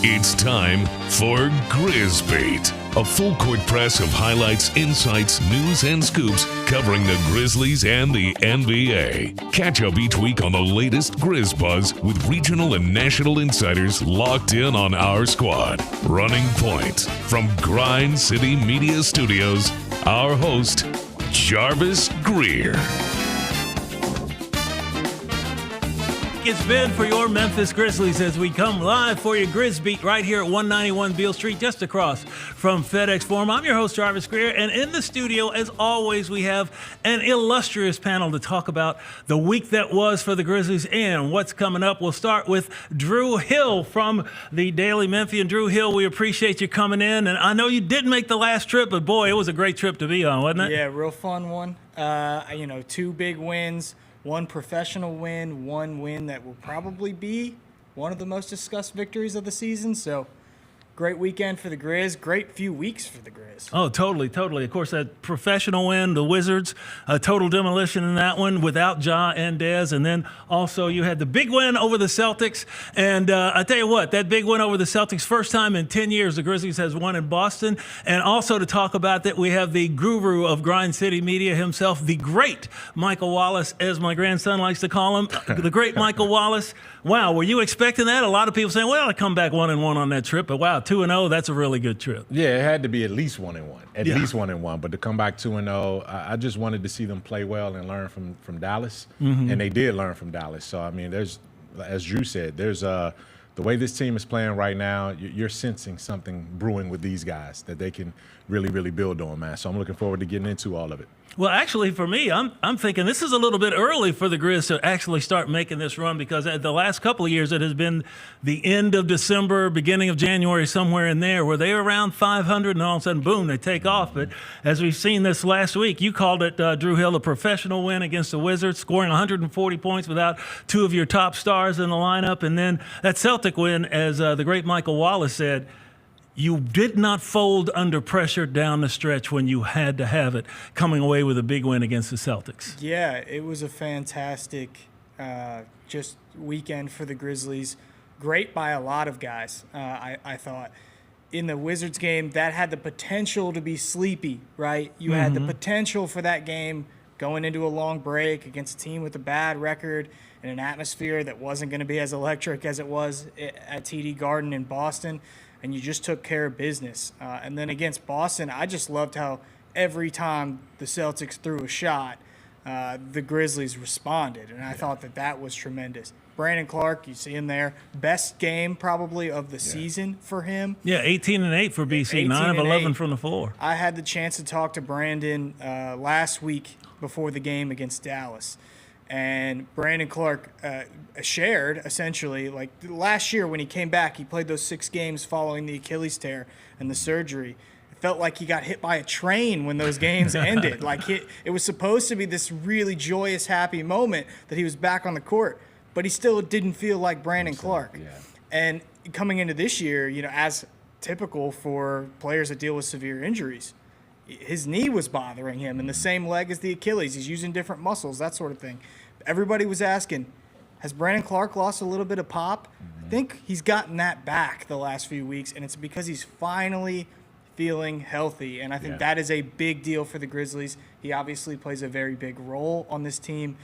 It's time for GrizzBeat, a full-court press of highlights, insights, news, and scoops covering the Grizzlies and the NBA. Catch up each week on the latest Grizz buzz with regional and national insiders locked in on our squad. Running point from Grind City Media Studios, our host, Jarvis Greer. It's been for your Memphis Grizzlies as we come live for your GrizzBeat right here at 191 Beale Street, just across from FedEx Forum. I'm your host, Jarvis Greer, and in the studio, as always, we have an illustrious panel to talk about the week that was for the Grizzlies and what's coming up. We'll start with Drew Hill from the Daily Memphian. Drew Hill, we appreciate you coming in, and I know you didn't make the last trip, but boy, it was a great trip to be on, wasn't it? Yeah, real fun one. Two big wins. One professional win, one win that will probably be one of the most discussed victories of the season. So, great weekend for the Grizz. Great few weeks for the Grizz. Oh, totally. Of course, that professional win, the Wizards, a total demolition in that one without Ja and Dez. And then also you had the big win over the Celtics. And I tell you what, that big win over the Celtics, first time in 10 years the Grizzlies has won in Boston. And also to talk about that, we have the guru of Grind City Media himself, the great Michael Wallace, as my grandson likes to call him, the great Michael Wallace. Wow, were you expecting that? A lot of people saying, well, I come back 1-1 on that trip. But wow, 2-0, that's a really good trip. Yeah, it had to be at least 1-1. Least 1-1. But to come back 2-0, I just wanted to see them play well and learn from Dallas. Mm-hmm. And they did learn from Dallas. So, I mean, there's, as Drew said, there's the way this team is playing right now, you're sensing something brewing with these guys that they can really, really build on, man. So I'm looking forward to getting into all of it. Well, actually, for me, I'm thinking this is a little bit early for the Grizz to actually start making this run because the last couple of years it has been the end of December, beginning of January, somewhere in there, where they're around 500 and all of a sudden, boom, they take off. But as we've seen this last week, you called it, Drew Hill, a professional win against the Wizards, scoring 140 points without two of your top stars in the lineup. And then that Celtic win, as the great Michael Wallace said, you did not fold under pressure down the stretch when you had to have it, coming away with a big win against the Celtics. Yeah, it was a fantastic just weekend for the Grizzlies. Great by a lot of guys, I thought. In the Wizards game, that had the potential to be sleepy, right? You had the potential for that game going into a long break against a team with a bad record in an atmosphere that wasn't going to be as electric as it was at TD Garden in Boston. And you just took care of business. And then against Boston, I just loved how every time the Celtics threw a shot, the Grizzlies responded. And I thought that was tremendous. Brandon Clark, you see him there. Best game probably of the season for him. Yeah, 18-8 for BC, 9 of 11 from the floor. I had the chance to talk to Brandon last week before the game against Dallas. And Brandon Clark shared, essentially, like last year when he came back, he played those 6 games following the Achilles tear and the surgery. It felt like he got hit by a train when those games ended. Like it was supposed to be this really joyous, happy moment that he was back on the court, but he still didn't feel like Brandon Clark. Yeah. And coming into this year, as typical for players that deal with severe injuries, his knee was bothering him in the same leg as the Achilles. He's using different muscles, that sort of thing. Everybody was asking, has Brandon Clark lost a little bit of pop? I think he's gotten that back the last few weeks, and it's because he's finally feeling healthy. And I think that is a big deal for the Grizzlies. He obviously plays a very big role on this team.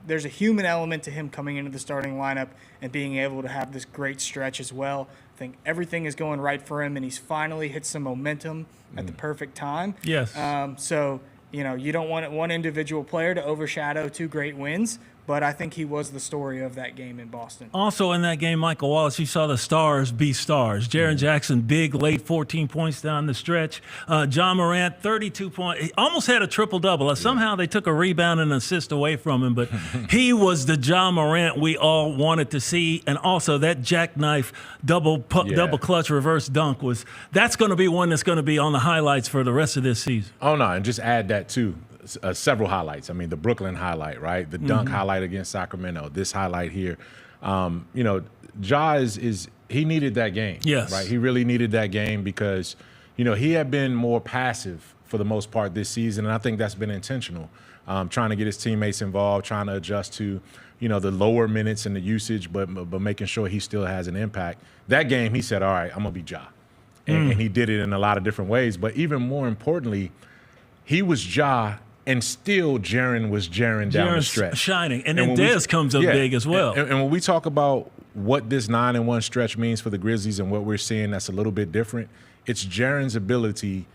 There's a human element to him coming into the starting lineup and being able to have this great stretch as well. I think everything is going right for him, and he's finally hit some momentum at the perfect time. Yes. You don't want one individual player to overshadow 2 great wins, but I think he was the story of that game in Boston. Also in that game, Michael Wallace, you saw the stars be stars. Jaren Jackson, big, late 14 points down the stretch. John Morant, 32 points. He almost had a triple-double. Somehow they took a rebound and an assist away from him, but he was the John Morant we all wanted to see. And also that jackknife double clutch reverse dunk that's going to be one that's going to be on the highlights for the rest of this season. Oh, no, and just add that, too. Several highlights. I mean, the Brooklyn highlight, right? The dunk highlight against Sacramento. This highlight here. Ja he needed that game. Yes. Right? He really needed that game because, he had been more passive for the most part this season, and I think that's been intentional. Trying to get his teammates involved, trying to adjust to, the lower minutes and the usage, but making sure he still has an impact. That game, he said, all right, I'm going to be Ja. And he did it in a lot of different ways. But even more importantly, he was Ja, and still Jaren was Jaren down the stretch. Shining. And then Dez comes up big as well. And when we talk about what this 9-1 stretch means for the Grizzlies and what we're seeing that's a little bit different, it's Jaren's ability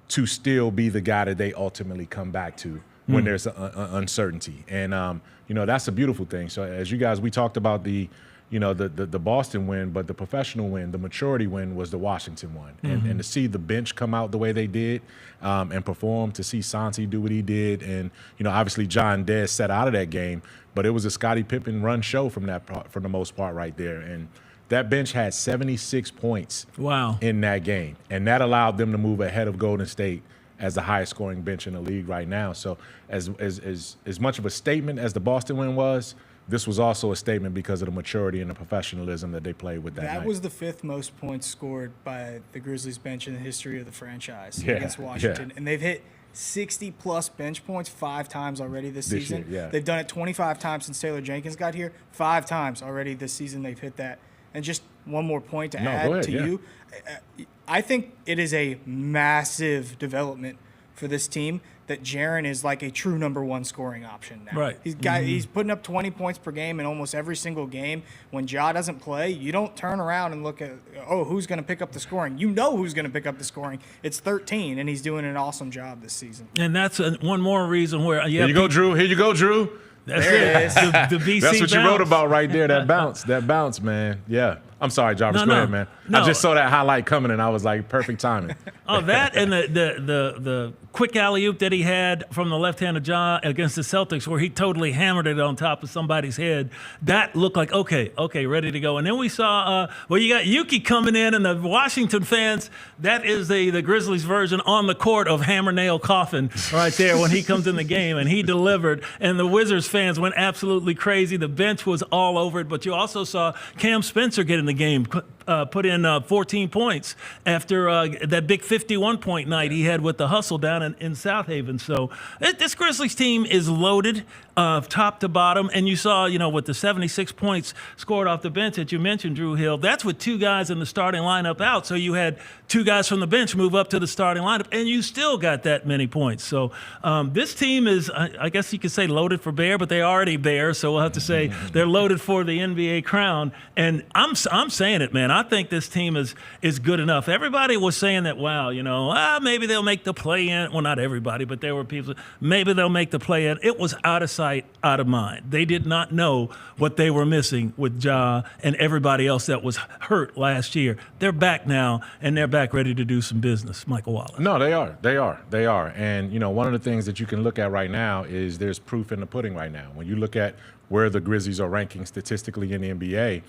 to still be the guy that they ultimately come back to when there's uncertainty. And, that's a beautiful thing. So as you guys, we talked about the Boston win, but the professional win, the maturity win was the Washington one. And to see the bench come out the way they did and perform, to see Santi do what he did, and, obviously John Dez set out of that game, but it was a Scottie Pippen run show from the most part right there. And that bench had 76 points in that game, and that allowed them to move ahead of Golden State as the highest scoring bench in the league right now. So as much of a statement as the Boston win was, this was also a statement because of the maturity and the professionalism that they played with that night. That was the 5th most points scored by the Grizzlies bench in the history of the franchise against Washington. And they've hit 60-plus bench points 5 times already this season. They've done it 25 times since Taylor Jenkins got here. 5 times already this season they've hit that. And just one more point to add to you. I think it is a massive development for this team that Jaren is like a true number 1 scoring option now. Right. He's putting up 20 points per game in almost every single game. When Ja doesn't play, you don't turn around and look at, who's going to pick up the scoring? You know who's going to pick up the scoring. It's 13, and he's doing an awesome job this season. And that's one more reason where Here you go, Drew. That's it. The BC That's what bounce. you wrote about right there, that bounce, man. Yeah. I'm sorry, Jarvis. Go ahead, man. I just saw that highlight coming, and I was like, perfect timing. That and the quick alley-oop that he had from the left-handed jaw against the Celtics, where he totally hammered it on top of somebody's head. That looked like, okay, ready to go. And then we saw, you got Yuki coming in, and the Washington fans, that is the Grizzlies version on the court of Hammer Nail Coffin right there when he comes in the game, and he delivered. And the Wizards fans went absolutely crazy. The bench was all over it, but you also saw Cam Spencer get in the game, put in 14 points after that big 51-point night he had with the hustle down in South Haven. So this Grizzlies team is loaded top to bottom. And you saw, with the 76 points scored off the bench that you mentioned, Drew Hill, that's with 2 guys in the starting lineup out. So you had 2 guys from the bench move up to the starting lineup, and you still got that many points. So this team is, I guess you could say, loaded for bear, but they already bear. So we'll have to say they're loaded for the NBA crown. And I'm saying it, man. I think this team is good enough. Everybody was saying that, maybe they'll make the play-in. Well, not everybody, but there were people, maybe they'll make the play-in. It was out of sight, out of mind. They did not know what they were missing with Ja and everybody else that was hurt last year. They're back now, and they're back ready to do some business, Michael Wallace. No, they are. And, one of the things that you can look at right now is there's proof in the pudding right now. When you look at where the Grizzlies are ranking statistically in the NBA,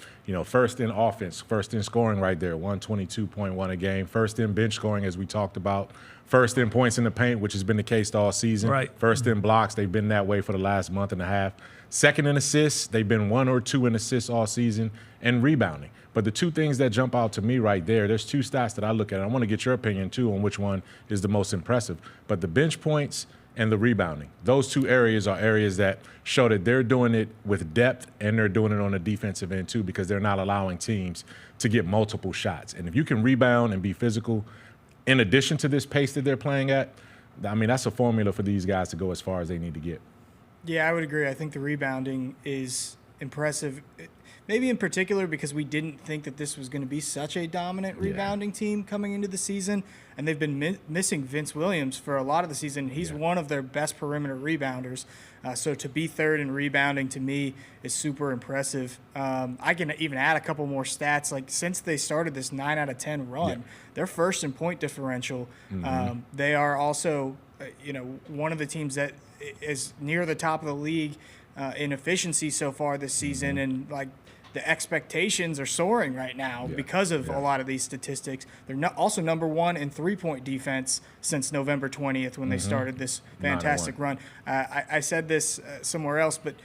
first in offense, first in scoring right there, 122.1 a game, first in bench scoring, as we talked about, first in points in the paint, which has been the case all season, right. First in blocks, they've been that way for the last month and a half, second in assists, they've been 1 or 2 in assists all season, and rebounding. But the 2 things that jump out to me right there's 2 stats that I look at. I want to get your opinion, too, on which one is the most impressive. But the bench points and the rebounding. Those 2 areas are areas that show that they're doing it with depth, and they're doing it on the defensive end too, because they're not allowing teams to get multiple shots. And if you can rebound and be physical, in addition to this pace that they're playing at, that's a formula for these guys to go as far as they need to get. Yeah, I would agree. I think the rebounding is impressive. Maybe in particular because we didn't think that this was going to be such a dominant rebounding team coming into the season. And they've been missing Vince Williams for a lot of the season. He's one of their best perimeter rebounders. So to be 3rd in rebounding, to me, is super impressive. I can even add a couple more stats. Like, since they started this 9 out of 10 run, they're first in point differential. They are also, one of the teams that is near the top of the league in efficiency so far this season. And, the expectations are soaring right now because of a lot of these statistics. They're also number 1 in 3-point defense since November 20th when they started this fantastic run. I said this somewhere else, but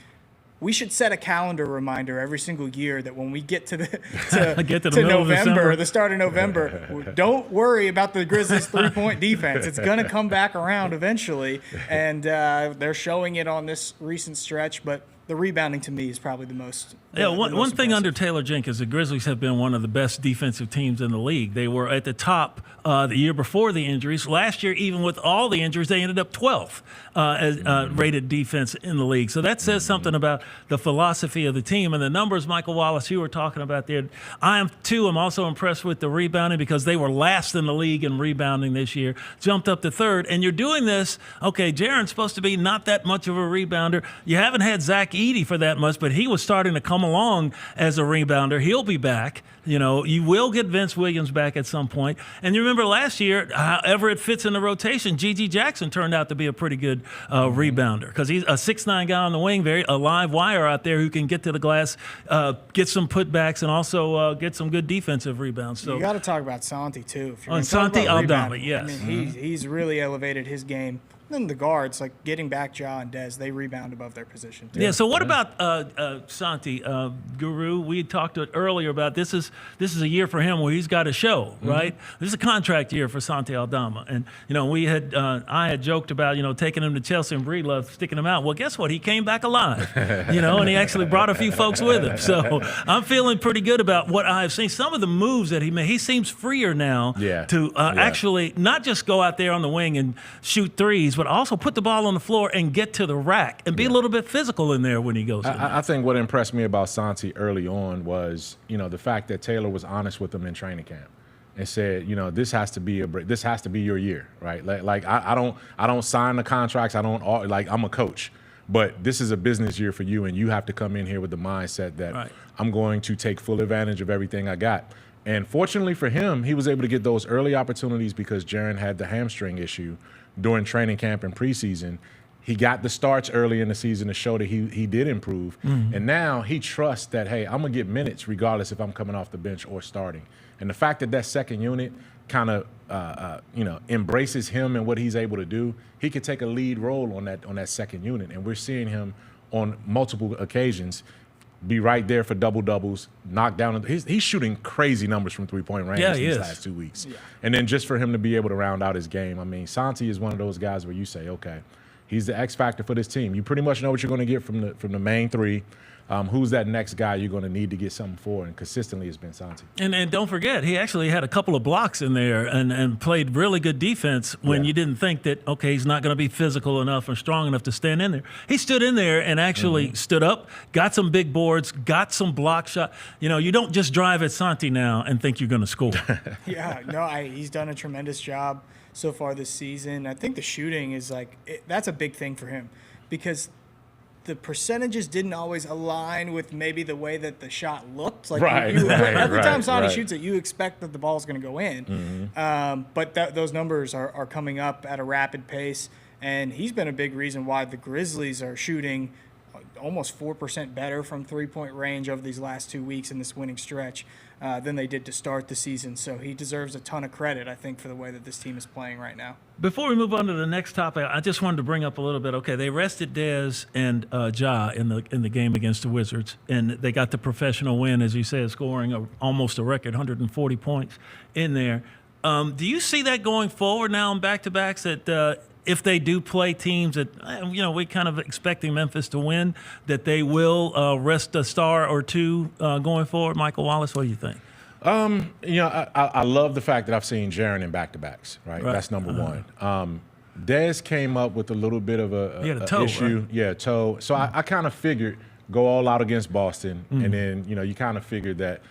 we should set a calendar reminder every single year that when we get to the Get to the to middle of November, December. the start of November, don't worry about the Grizzlies' 3-point defense. It's going to come back around eventually, and they're showing it on this recent stretch. But the rebounding to me is probably the most. One thing under Taylor Jenkins, the Grizzlies have been one of the best defensive teams in the league. They were at the top the year before the injuries. Last year, even with all the injuries, they ended up 12th as rated defense in the league. So that says something about the philosophy of the team. And the numbers, Michael Wallace, you were talking about there, I'm also impressed with the rebounding because they were last in the league in rebounding this year, jumped up to third. And you're doing this, okay, Jaren's supposed to be not that much of a rebounder. You haven't had Zach Edey for that much, but he was starting to come along as a rebounder. He'll be back. You know, you will get Vince Williams back at some point. And you remember last year, however it fits in the rotation, G.G. Jackson turned out to be a pretty good rebounder because he's a 6'9" guy on the wing, a live wire out there who can get to the glass, get some putbacks, and also get some good defensive rebounds. So you got to talk about Santi, too. If you're on gonna talk Santi about Aldama, rebounding, yes. I mean, he's really elevated his game. Then the guards, like getting back Ja and Dez, they rebound above their position, too. Yeah, so what about Santi, Guru? We talked earlier about this is a year for him where he's got to show, right? This is a contract year for Santi Aldama. And, you know, I had joked about, you know, taking him to Chelsea and Breedlove, sticking him out. Well, guess what? He came back alive, you know, and he actually brought a few folks with him. So I'm feeling pretty good about what I've seen. Some of the moves that he made, he seems freer now to actually not just go out there on the wing and shoot threes, but also put the ball on the floor and get to the rack and be a little bit physical in there when he goes in. I think what impressed me about Santi early on was, you know, the fact that Taylor was honest with him in training camp and said, you know, this has to be your year, right? Like I don't sign the contracts. I'm a coach, but this is a business year for you, and you have to come in here with the mindset that I'm going to take full advantage of everything I got. And fortunately for him, he was able to get those early opportunities because Jaren had the hamstring issue during training camp and preseason. He got the starts early in the season to show that he did improve. And now he trusts that, hey, I'm going to get minutes regardless if I'm coming off the bench or starting. And the fact that that second unit kind of, embraces him and what he's able to do, he could take a lead role on that second unit. And we're seeing him on multiple occasions be right there for double-doubles, knock down. He's shooting crazy numbers from three-point range these last 2 weeks. Yeah. And then just for him to be able to round out his game, I mean, Santi is one of those guys where you say, okay, he's the X factor for this team. You pretty much know what you're going to get from the main three. Who's that next guy you're going to need to get something for? And consistently it's been Santi. And don't forget, he actually had a couple of blocks in there and played really good defense when you didn't think that, okay, he's not going to be physical enough or strong enough to stand in there. He stood in there and actually stood up, got some big boards, got some block shot. You know, you don't just drive at Santi now and think you're going to score. He's done a tremendous job so far this season. I think the shooting is that's a big thing for him because the percentages didn't always align with maybe the way that the shot looked. Every time Santi shoots it, you expect that the ball's going to go in. But those numbers are coming up at a rapid pace, and he's been a big reason why the Grizzlies are shooting almost 4% better from three-point range over these last 2 weeks in this winning stretch than they did to start the season. So he deserves a ton of credit, I think, for the way that this team is playing right now. Before we move on to the next topic, I just wanted to bring up a little bit. Okay, they rested Dez and Ja in the game against the Wizards, and they got the professional win, as you said, scoring almost a record 140 points in there. Do you see that going forward now in back-to-backs that if they do play teams that, we're kind of expecting Memphis to win, that they will rest a star or two going forward? Michael Wallace, what do you think? I love the fact that I've seen Jaren in back-to-backs, right? That's number one. Dez came up with a little bit of a toe, issue. right? Yeah, toe. So I kind of figured go all out against Boston, and then, you kind of figured that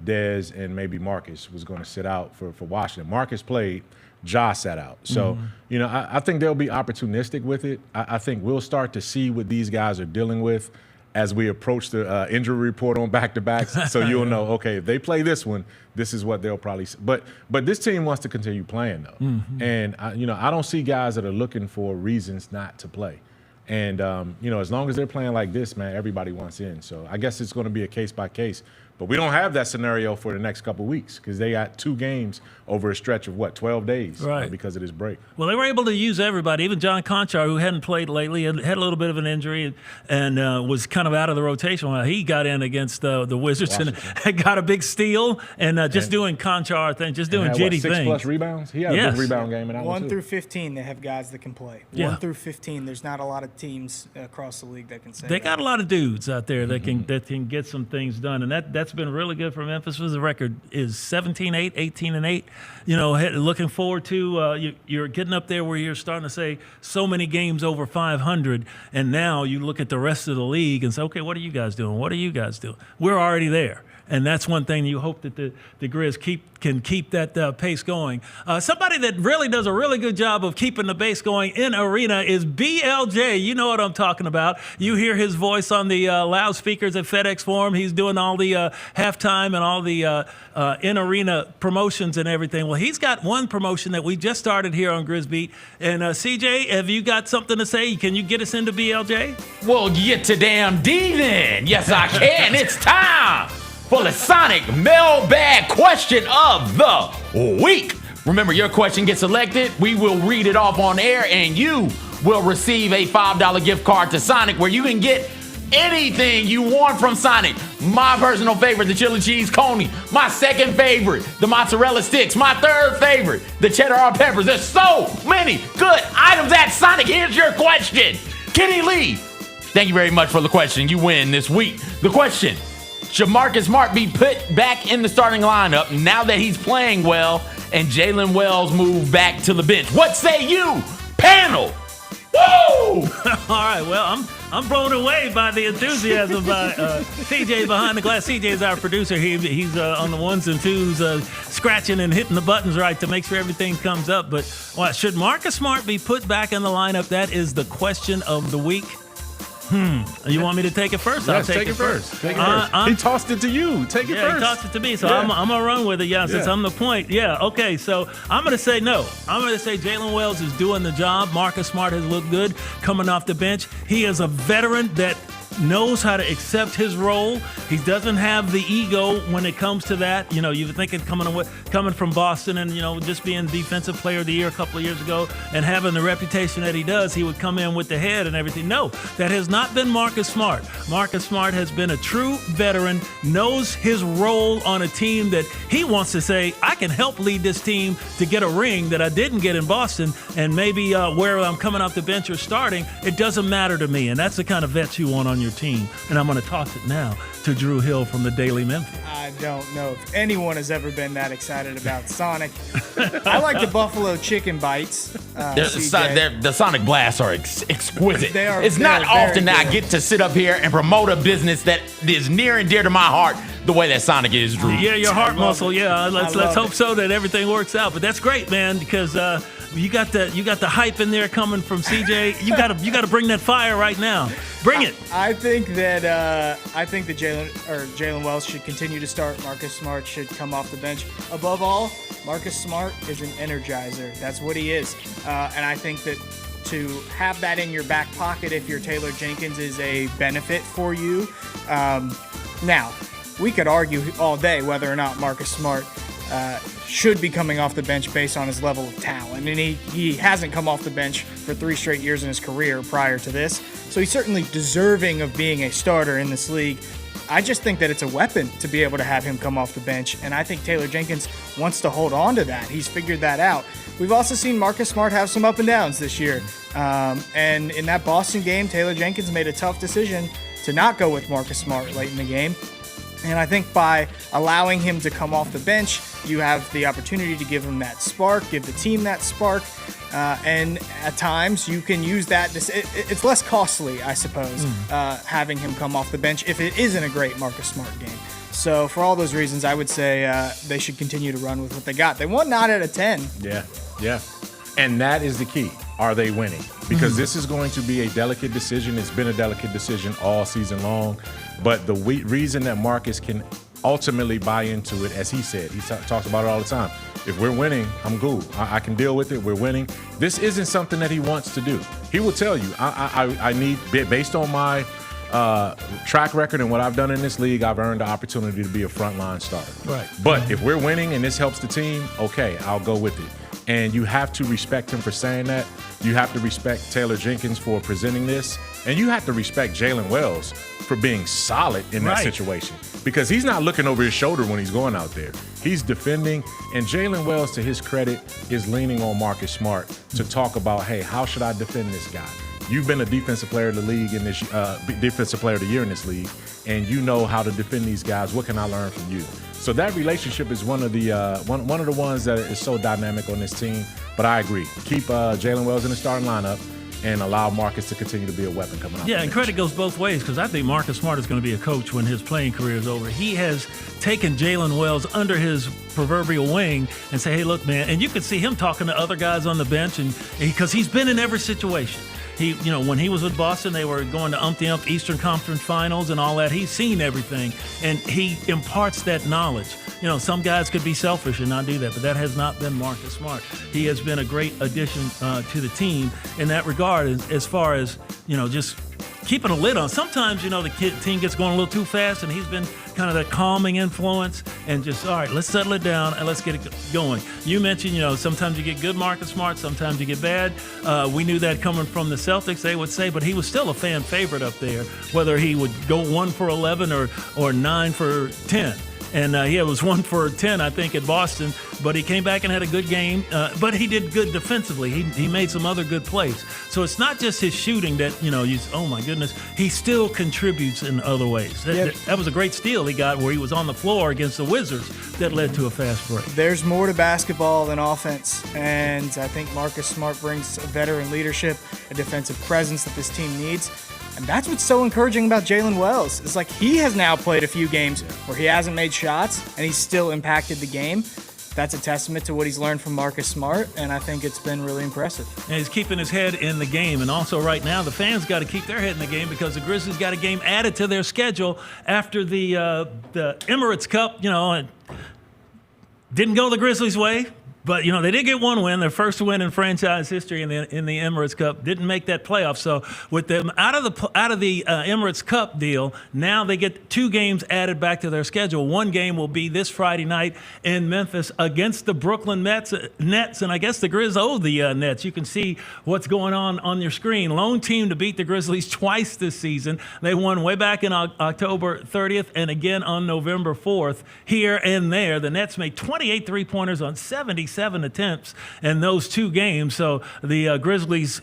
Dez and maybe Marcus was going to sit out for Washington. Marcus played. Ja sat out. So, I think they'll be opportunistic with it. I think we'll start to see what these guys are dealing with as we approach the injury report on back-to-backs. So you'll know, okay, if they play this one, this is what they'll probably – but this team wants to continue playing, though. And, I don't see guys that are looking for reasons not to play. And, as long as they're playing like this, man, everybody wants in. So I guess it's going to be a case-by-case. But we don't have that scenario for the next couple of weeks because they got 2 games over a stretch of, 12 days because of this break. Well, they were able to use everybody. Even John Conchar, who hadn't played lately, had a little bit of an injury and was kind of out of the rotation while he got in against the Wizards and got a big steal and doing Conchar things, just doing jitty things. 6+ rebounds? He had a good rebound game in that 1 through 15, they have guys that can play. Yeah. 1 through 15, there's not a lot of teams across the league that can say They that. got a lot of dudes out there that can get some things done, and that's been really good for Memphis. The record is 17-8, 18-8. Looking forward to you're getting up there where you're starting to say so many games over 500, and now you look at the rest of the league and say, okay, what are you guys doing? What are you guys doing? We're already there. And that's one thing you hope that the Grizz can keep that pace going. Somebody that really does a really good job of keeping the pace going in arena is BLJ. You know what I'm talking about. You hear his voice on the loudspeakers at FedEx Forum. He's doing all the halftime and all the in-arena promotions and everything. Well, he's got one promotion that we just started here on GrizzBeat. And CJ, have you got something to say? Can you get us into BLJ? Well, get to damn D then. Yes, I can. It's time for the Sonic Mailbag Question of the Week. Remember, your question gets selected. We will read it off on air, and you will receive a $5 gift card to Sonic where you can get anything you want from Sonic. My personal favorite, the chili cheese coney. My second favorite, the mozzarella sticks. My third favorite, the cheddar hot peppers. There's so many good items at Sonic. Here's your question. Kenny Lee, thank you very much for the question. You win this week. The question: should Marcus Smart be put back in the starting lineup now that he's playing well and Jaylen Wells moved back to the bench? What say you, panel? Woo! All right, well, I'm blown away by the enthusiasm by CJ behind the glass. CJ is our producer. He's on the ones and twos, scratching and hitting the buttons right to make sure everything comes up. But should Marcus Smart be put back in the lineup? That is the question of the week. You want me to take it first? Yes, I'll take it first. Take it first. He tossed it to you. Take it first. He tossed it to me, so I'm going to run with it, since I'm the point. Yeah, okay, so I'm going to say no. I'm going to say Jaylen Wells is doing the job. Marcus Smart has looked good coming off the bench. He is a veteran that knows how to accept his role. He doesn't have the ego when it comes to that. You're thinking coming from Boston and, just being defensive player of the year a couple of years ago and having the reputation that he does, he would come in with the head and everything. No, that has not been Marcus Smart. Marcus Smart has been a true veteran, knows his role on a team that he wants to say, I can help lead this team to get a ring that I didn't get in Boston, and maybe where I'm coming off the bench or starting, it doesn't matter to me. And that's the kind of vets you want on your team. And I'm going to toss it now to Drew Hill from the Daily Memphis. I don't know if anyone has ever been that excited about Sonic. I like the Buffalo Chicken Bites. The Sonic Blasts are exquisite. It's not often that I get to sit up here and promote a business that is near and dear to my heart the way that Sonic is, Drew. Yeah, your heart muscle. It. Yeah, let's hope so that everything works out. But that's great, man, because you got the hype in there coming from CJ. You got to bring that fire right now. Bring it. I think that Jaylen Wells should continue to start. Marcus Smart should come off the bench. Above all, Marcus Smart is an energizer. That's what he is. And I think that to have that in your back pocket if you're Taylor Jenkins is a benefit for you. Now, we could argue all day whether or not Marcus Smart should be coming off the bench based on his level of talent. And he hasn't come off the bench for 3 straight years in his career prior to this. So he's certainly deserving of being a starter in this league. I just think that it's a weapon to be able to have him come off the bench. And I think Taylor Jenkins wants to hold on to that. He's figured that out. We've also seen Marcus Smart have some up and downs this year. And in that Boston game, Taylor Jenkins made a tough decision to not go with Marcus Smart late in the game. And I think by allowing him to come off the bench, you have the opportunity to give him that spark, give the team that spark. And at times you can use that. It's less costly, I suppose, having him come off the bench if it isn't a great Marcus Smart game. So for all those reasons, I would say they should continue to run with what they got. They won 9 out of 10. Yeah. And that is the key. Are they winning? Because this is going to be a delicate decision. It's been a delicate decision all season long. But the reason that Marcus can ultimately buy into it, as he said, he talks about it all the time. If we're winning, I'm cool. I can deal with it. We're winning. This isn't something that he wants to do. He will tell you, I need, based on my track record and what I've done in this league, I've earned the opportunity to be a frontline starter. Right. But if we're winning and this helps the team, okay, I'll go with it. And you have to respect him for saying that. You have to respect Taylor Jenkins for presenting this. And you have to respect Jaylen Wells for being solid in that situation. Because he's not looking over his shoulder when he's going out there. He's defending. And Jaylen Wells, to his credit, is leaning on Marcus Smart to talk about, hey, how should I defend this guy? You've been a defensive player of the league in this, defensive player of the year in this league, and you know how to defend these guys. What can I learn from you? So that relationship is one of the one of the ones that is so dynamic on this team. But I agree, keep Jaylen Wells in the starting lineup and allow Marcus to continue to be a weapon coming out. Yeah, and credit goes both ways because I think Marcus Smart is going to be a coach when his playing career is over. He has taken Jaylen Wells under his proverbial wing and say, hey, look, man, and you can see him talking to other guys on the bench, and because he's been in every situation. He, when he was with Boston, they were going to ump Eastern Conference Finals and all that. He's seen everything, and he imparts that knowledge. Some guys could be selfish and not do that, but that has not been Marcus Smart. He has been a great addition to the team in that regard, as far as, just keeping a lid on. Sometimes, the team gets going a little too fast, and he's been kind of that calming influence and just, all right, let's settle it down and let's get it going. You mentioned, sometimes you get good Marcus Smart, sometimes you get bad. We knew that coming from the Celtics, they would say, but he was still a fan favorite up there, whether he would go 1 for 11 or 9 for 10. And he was 1 for 10, I think, at Boston. But he came back and had a good game. But he did good defensively. He made some other good plays. So it's not just his shooting that, oh, my goodness. He still contributes in other ways. That was a great steal he got where he was on the floor against the Wizards that led to a fast break. There's more to basketball than offense. And I think Marcus Smart brings a veteran leadership, a defensive presence that this team needs. And that's what's so encouraging about Jaylen Wells. It's like he has now played a few games where he hasn't made shots and he's still impacted the game. That's a testament to what he's learned from Marcus Smart, and I think it's been really impressive. And he's keeping his head in the game. And also right now, the fans got to keep their head in the game because the Grizzlies got a game added to their schedule after the Emirates Cup, didn't go the Grizzlies' way. But, they did get one win, their first win in franchise history in the Emirates Cup. Didn't make that playoff. So with them out of the Emirates Cup deal, now they get 2 games added back to their schedule. One game will be this Friday night in Memphis against the Brooklyn Nets. And I guess the Grizz owe the Nets. You can see what's going on your screen. Lone team to beat the Grizzlies twice this season. They won way back in October 30th and again on November 4th. Here and there, the Nets made 28 three-pointers on 77 attempts in those 2 games. So the Grizzlies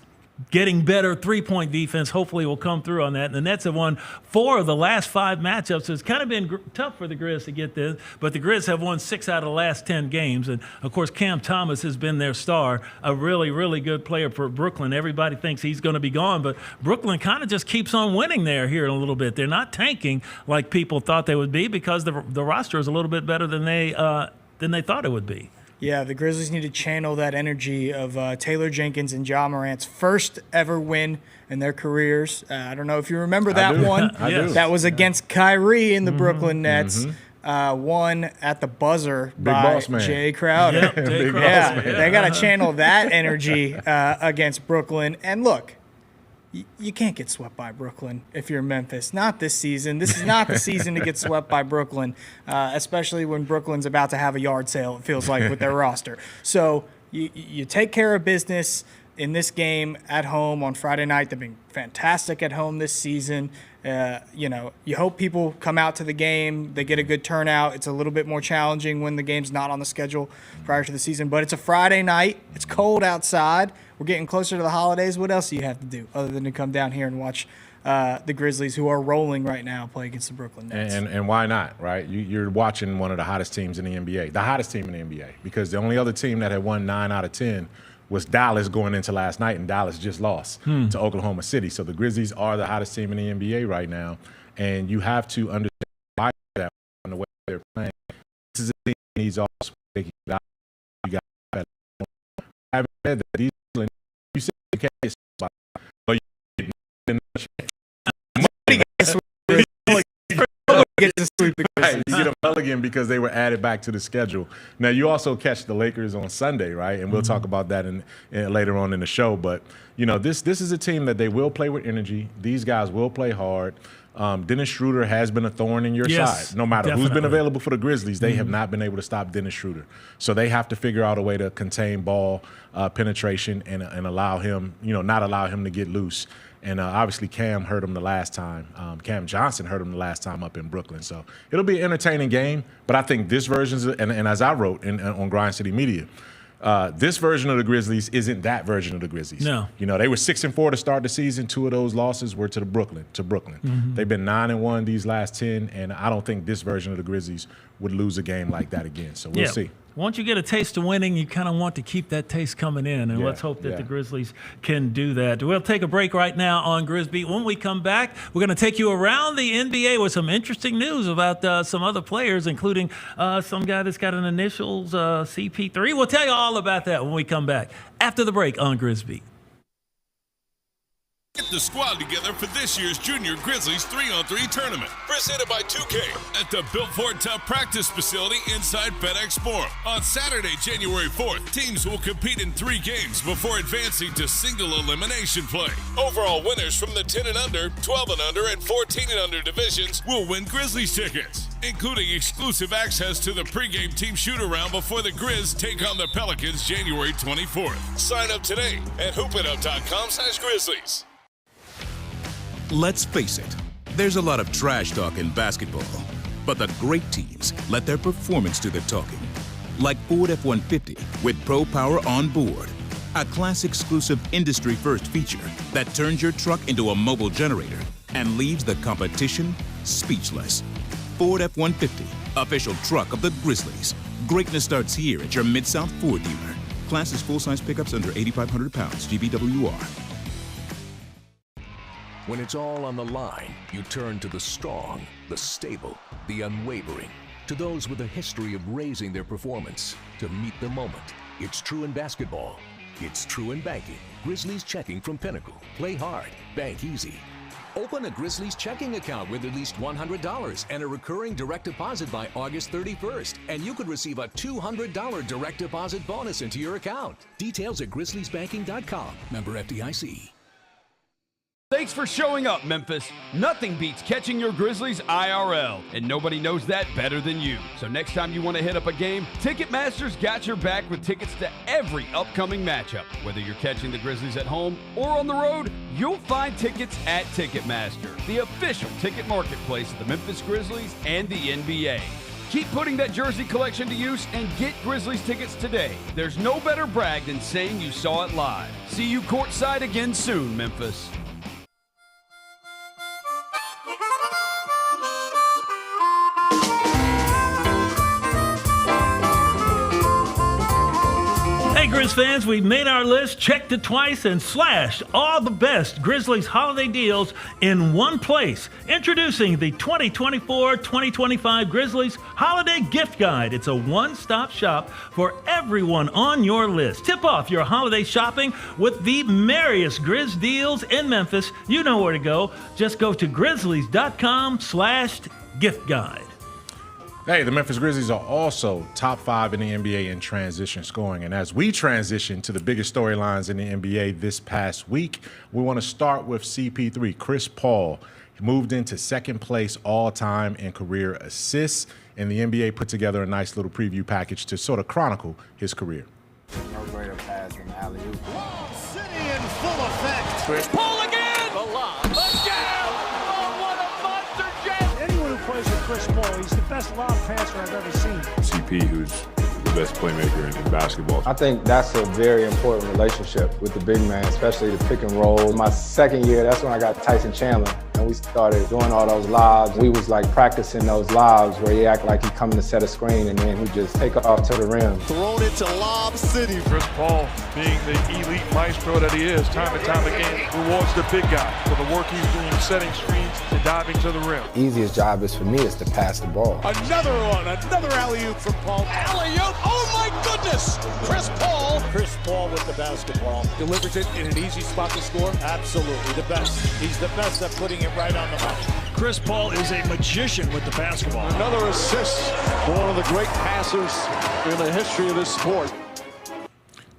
getting better three-point defense hopefully will come through on that. And the Nets have won 4 of the last 5 matchups. So it's kind of been tough for the Grizz to get this, but the Grizz have won 6 out of the last 10 games. And, of course, Cam Thomas has been their star, a really, really good player for Brooklyn. Everybody thinks he's going to be gone, but Brooklyn kind of just keeps on winning there here in a little bit. They're not tanking like people thought they would be because the roster is a little bit better than they thought it would be. Yeah, the Grizzlies need to channel that energy of Taylor Jenkins and Ja Morant's first ever win in their careers. I don't know if you remember that one. I do. That was against Kyrie in the Brooklyn Nets. Won at the buzzer by Jay Crowder. They got to channel that energy against Brooklyn. And look, you can't get swept by Brooklyn if you're Memphis. Not this season. This is not the season to get swept by Brooklyn, especially when Brooklyn's about to have a yard sale, it feels like, with their roster. So you take care of business in this game at home on Friday night. They've been fantastic at home this season. You hope people come out to the game. They get a good turnout. It's a little bit more challenging when the game's not on the schedule prior to the season. But it's a Friday night. It's cold outside. We're getting closer to the holidays. What else do you have to do other than to come down here and watch the Grizzlies, who are rolling right now, play against the Brooklyn Nets? And why not, right? You're watching one of the hottest teams in the NBA, the hottest team in the NBA, because the only other team that had won 9 out of 10 was Dallas going into last night, and Dallas just lost to Oklahoma City. So the Grizzlies are the hottest team in the NBA right now, and you have to understand why that on the way they're playing. This is a team that needs all they can get out. You got having said that, these you said you can't get spot, but you get to sweep the Right, you get a mulligan because they were added back to the schedule. Now, you also catch the Lakers on Sunday, right? And we'll talk about that later on in the show. But, you know, this is a team that they will play with energy. These guys will play hard. Dennis Schroeder has been a thorn in your side. No matter who's been available for the Grizzlies, they have not been able to stop Dennis Schroeder. So they have to figure out a way to contain ball penetration and allow him, you know, not allow him to get loose. And obviously Cam hurt him the last time. Cam Johnson hurt him the last time up in Brooklyn. So it'll be an entertaining game. But I think this version, and as I wrote on Grind City Media, this version of the Grizzlies isn't that version of the Grizzlies. No. You know, they were 6-4 to start the season. 2 of those losses were to Brooklyn. They've been 9-1 these last 10, and I don't think this version of the Grizzlies would lose a game like that again. So we'll see. Once you get a taste of winning, you kind of want to keep that taste coming in, and let's hope that the Grizzlies can do that. We'll take a break right now on GrizzBeat. When we come back, we're going to take you around the NBA with some interesting news about some other players, including some guy that's got an initials CP3. We'll tell you all about that when we come back after the break on GrizzBeat. Get the squad together for this year's Junior Grizzlies 3-on-3 tournament, presented by 2K at the Built Ford Tough practice facility inside FedEx Forum. On Saturday, January 4th, teams will compete in 3 games before advancing to single elimination play. Overall winners from the 10 and under, 12 and under, and 14 and under divisions will win Grizzlies tickets, including exclusive access to the pregame team shoot-around before the Grizz take on the Pelicans January 24th. Sign up today at hoopitup.com/Grizzlies. Let's face it, there's a lot of trash talk in basketball, but the great teams let their performance do the talking. Like Ford F-150 with Pro Power on board, a class-exclusive industry-first feature that turns your truck into a mobile generator and leaves the competition speechless. Ford F-150, official truck of the Grizzlies. Greatness starts here at your Mid-South Ford dealer. Class is full-size pickups under 8,500 pounds, GVWR. When it's all on the line, you turn to the strong, the stable, the unwavering, to those with a history of raising their performance to meet the moment. It's true in basketball. It's true in banking. Grizzlies checking from Pinnacle. Play hard, bank easy. Open a Grizzlies checking account with at least $100 and a recurring direct deposit by August 31st, and you could receive a $200 direct deposit bonus into your account. Details at grizzliesbanking.com. Member FDIC. Thanks for showing up, Memphis. Nothing beats catching your Grizzlies IRL, and nobody knows that better than you. So next time you want to hit up a game, Ticketmaster's got your back with tickets to every upcoming matchup. Whether you're catching the Grizzlies at home or on the road, you'll find tickets at Ticketmaster, the official ticket marketplace of the Memphis Grizzlies and the NBA. Keep putting that jersey collection to use and get Grizzlies tickets today. There's no better brag than saying you saw it live. See you courtside again soon, Memphis. Hey, Grizz fans, we've made our list, checked it twice, and slashed all the best Grizzlies holiday deals in one place. Introducing the 2024-2025 Grizzlies Holiday Gift Guide. It's a one-stop shop for everyone on your list. Tip off your holiday shopping with the merriest Grizz deals in Memphis. You know where to go. Just go to grizzlies.com/gift guide. Hey, the Memphis Grizzlies are also top 5 in the NBA in transition scoring. And as we transition to the biggest storylines in the NBA this past week, we want to start with CP3. Chris Paul moved into second place all-time in career assists, and the NBA put together a nice little preview package to sort of chronicle his career. No greater pass than the alley-oop. City in full effect. Chris Paul again. The lob. Again. Oh, what a monster jam. Anyone who plays with Chris Paul, he's the best lob passer I've ever seen. CP, who's the best playmaker in basketball. I think that's a very important relationship with the big man, especially the pick and roll. My second year, that's when I got Tyson Chandler. And we started doing all those lobs. We was like practicing those lobs where he act like he coming to set a screen and then he just take off to the rim. Thrown into Lob City. Chris Paul, being the elite maestro that he is, time and time again, rewards the big guy for the work he's doing, setting screens and diving to the rim. Easiest job is for me is to pass the ball. Another one, another alley-oop from Paul. Alley-oop, oh my goodness! Chris Paul with the basketball. Delivers it in an easy spot to score? Absolutely, the best. He's the best at putting it it right on the money. Chris Paul is a magician with the basketball. Another assist for one of the great passers in the history of this sport.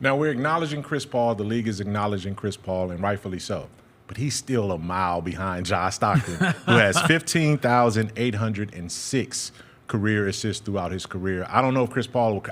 Now, we're acknowledging Chris Paul. The league is acknowledging Chris Paul, and rightfully so. But he's still a mile behind John Stockton, who has 15,806 career assists throughout his career. I don't know if Chris Paul will,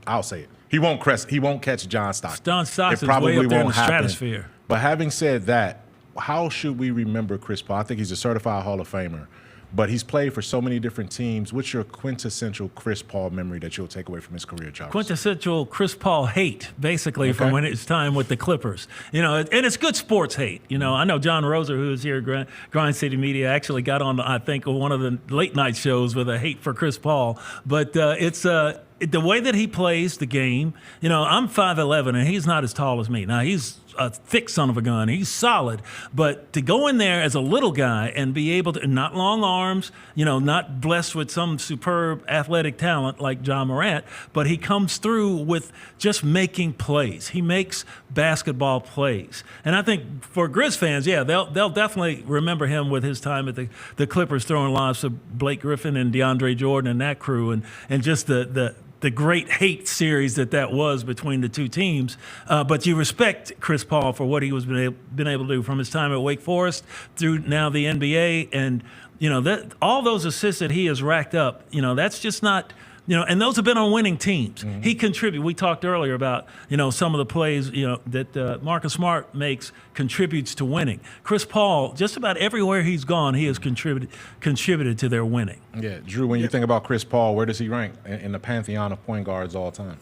I'll say it. He won't catch John Stockton. John Stockton's it probably way up there in won't the happen. stratosphere. But having said that, how should we remember Chris Paul? I think he's a certified Hall of Famer, but he's played for so many different teams. What's your quintessential Chris Paul memory that you'll take away from his career, Jarvis? Quintessential Chris Paul hate, basically, from when it's time with the Clippers. You know, and it's good sports hate. You know, I know John Roser, who is here at Grind City Media, actually got on, I think, one of the late night shows with a hate for Chris Paul. But it's the way that he plays the game. You know, I'm 5'11", and he's not as tall as me. Now, he's a thick son of a gun. He's solid. But to go in there as a little guy and be able to, not long arms, you know, not blessed with some superb athletic talent like John Morant, but he comes through with just making plays. He makes basketball plays. And I think for Grizz fans, yeah, they'll definitely remember him with his time at the Clippers, throwing lobs to Blake Griffin and DeAndre Jordan and that crew, and just the great hate series that was between the two teams. But you respect Chris Paul for what he was been able to do from his time at Wake Forest through now the NBA. And, you know, that all those assists that he has racked up, you know, that's just not, you know, and those have been on winning teams. Mm-hmm. He contributes. We talked earlier about, you know, some of the plays, you know, that Marcus Smart makes contributes to winning. Chris Paul, just about everywhere he's gone, he has contributed to their winning. Yeah, Drew, when you think about Chris Paul, where does he rank in the pantheon of point guards all time?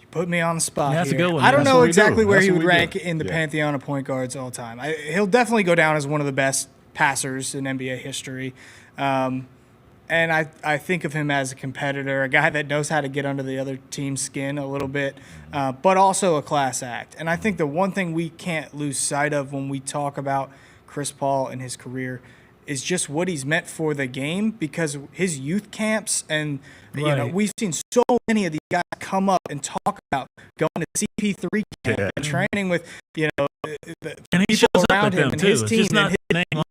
You put me on the spot That's here. a good one. I don't That's know what we exactly do. where That's he what would we do. rank in the pantheon of point guards all time. He'll definitely go down as one of the best passers in NBA history. And I think of him as a competitor, a guy that knows how to get under the other team's skin a little bit, but also a class act. And I think the one thing we can't lose sight of when we talk about Chris Paul and his career is just what he's meant for the game, because his youth camps and you know, we've seen so many of these guys come up and talk about going to CP3 camp and training with, you know, the and he people shows up around at him them and too. his It's team. just not And his name.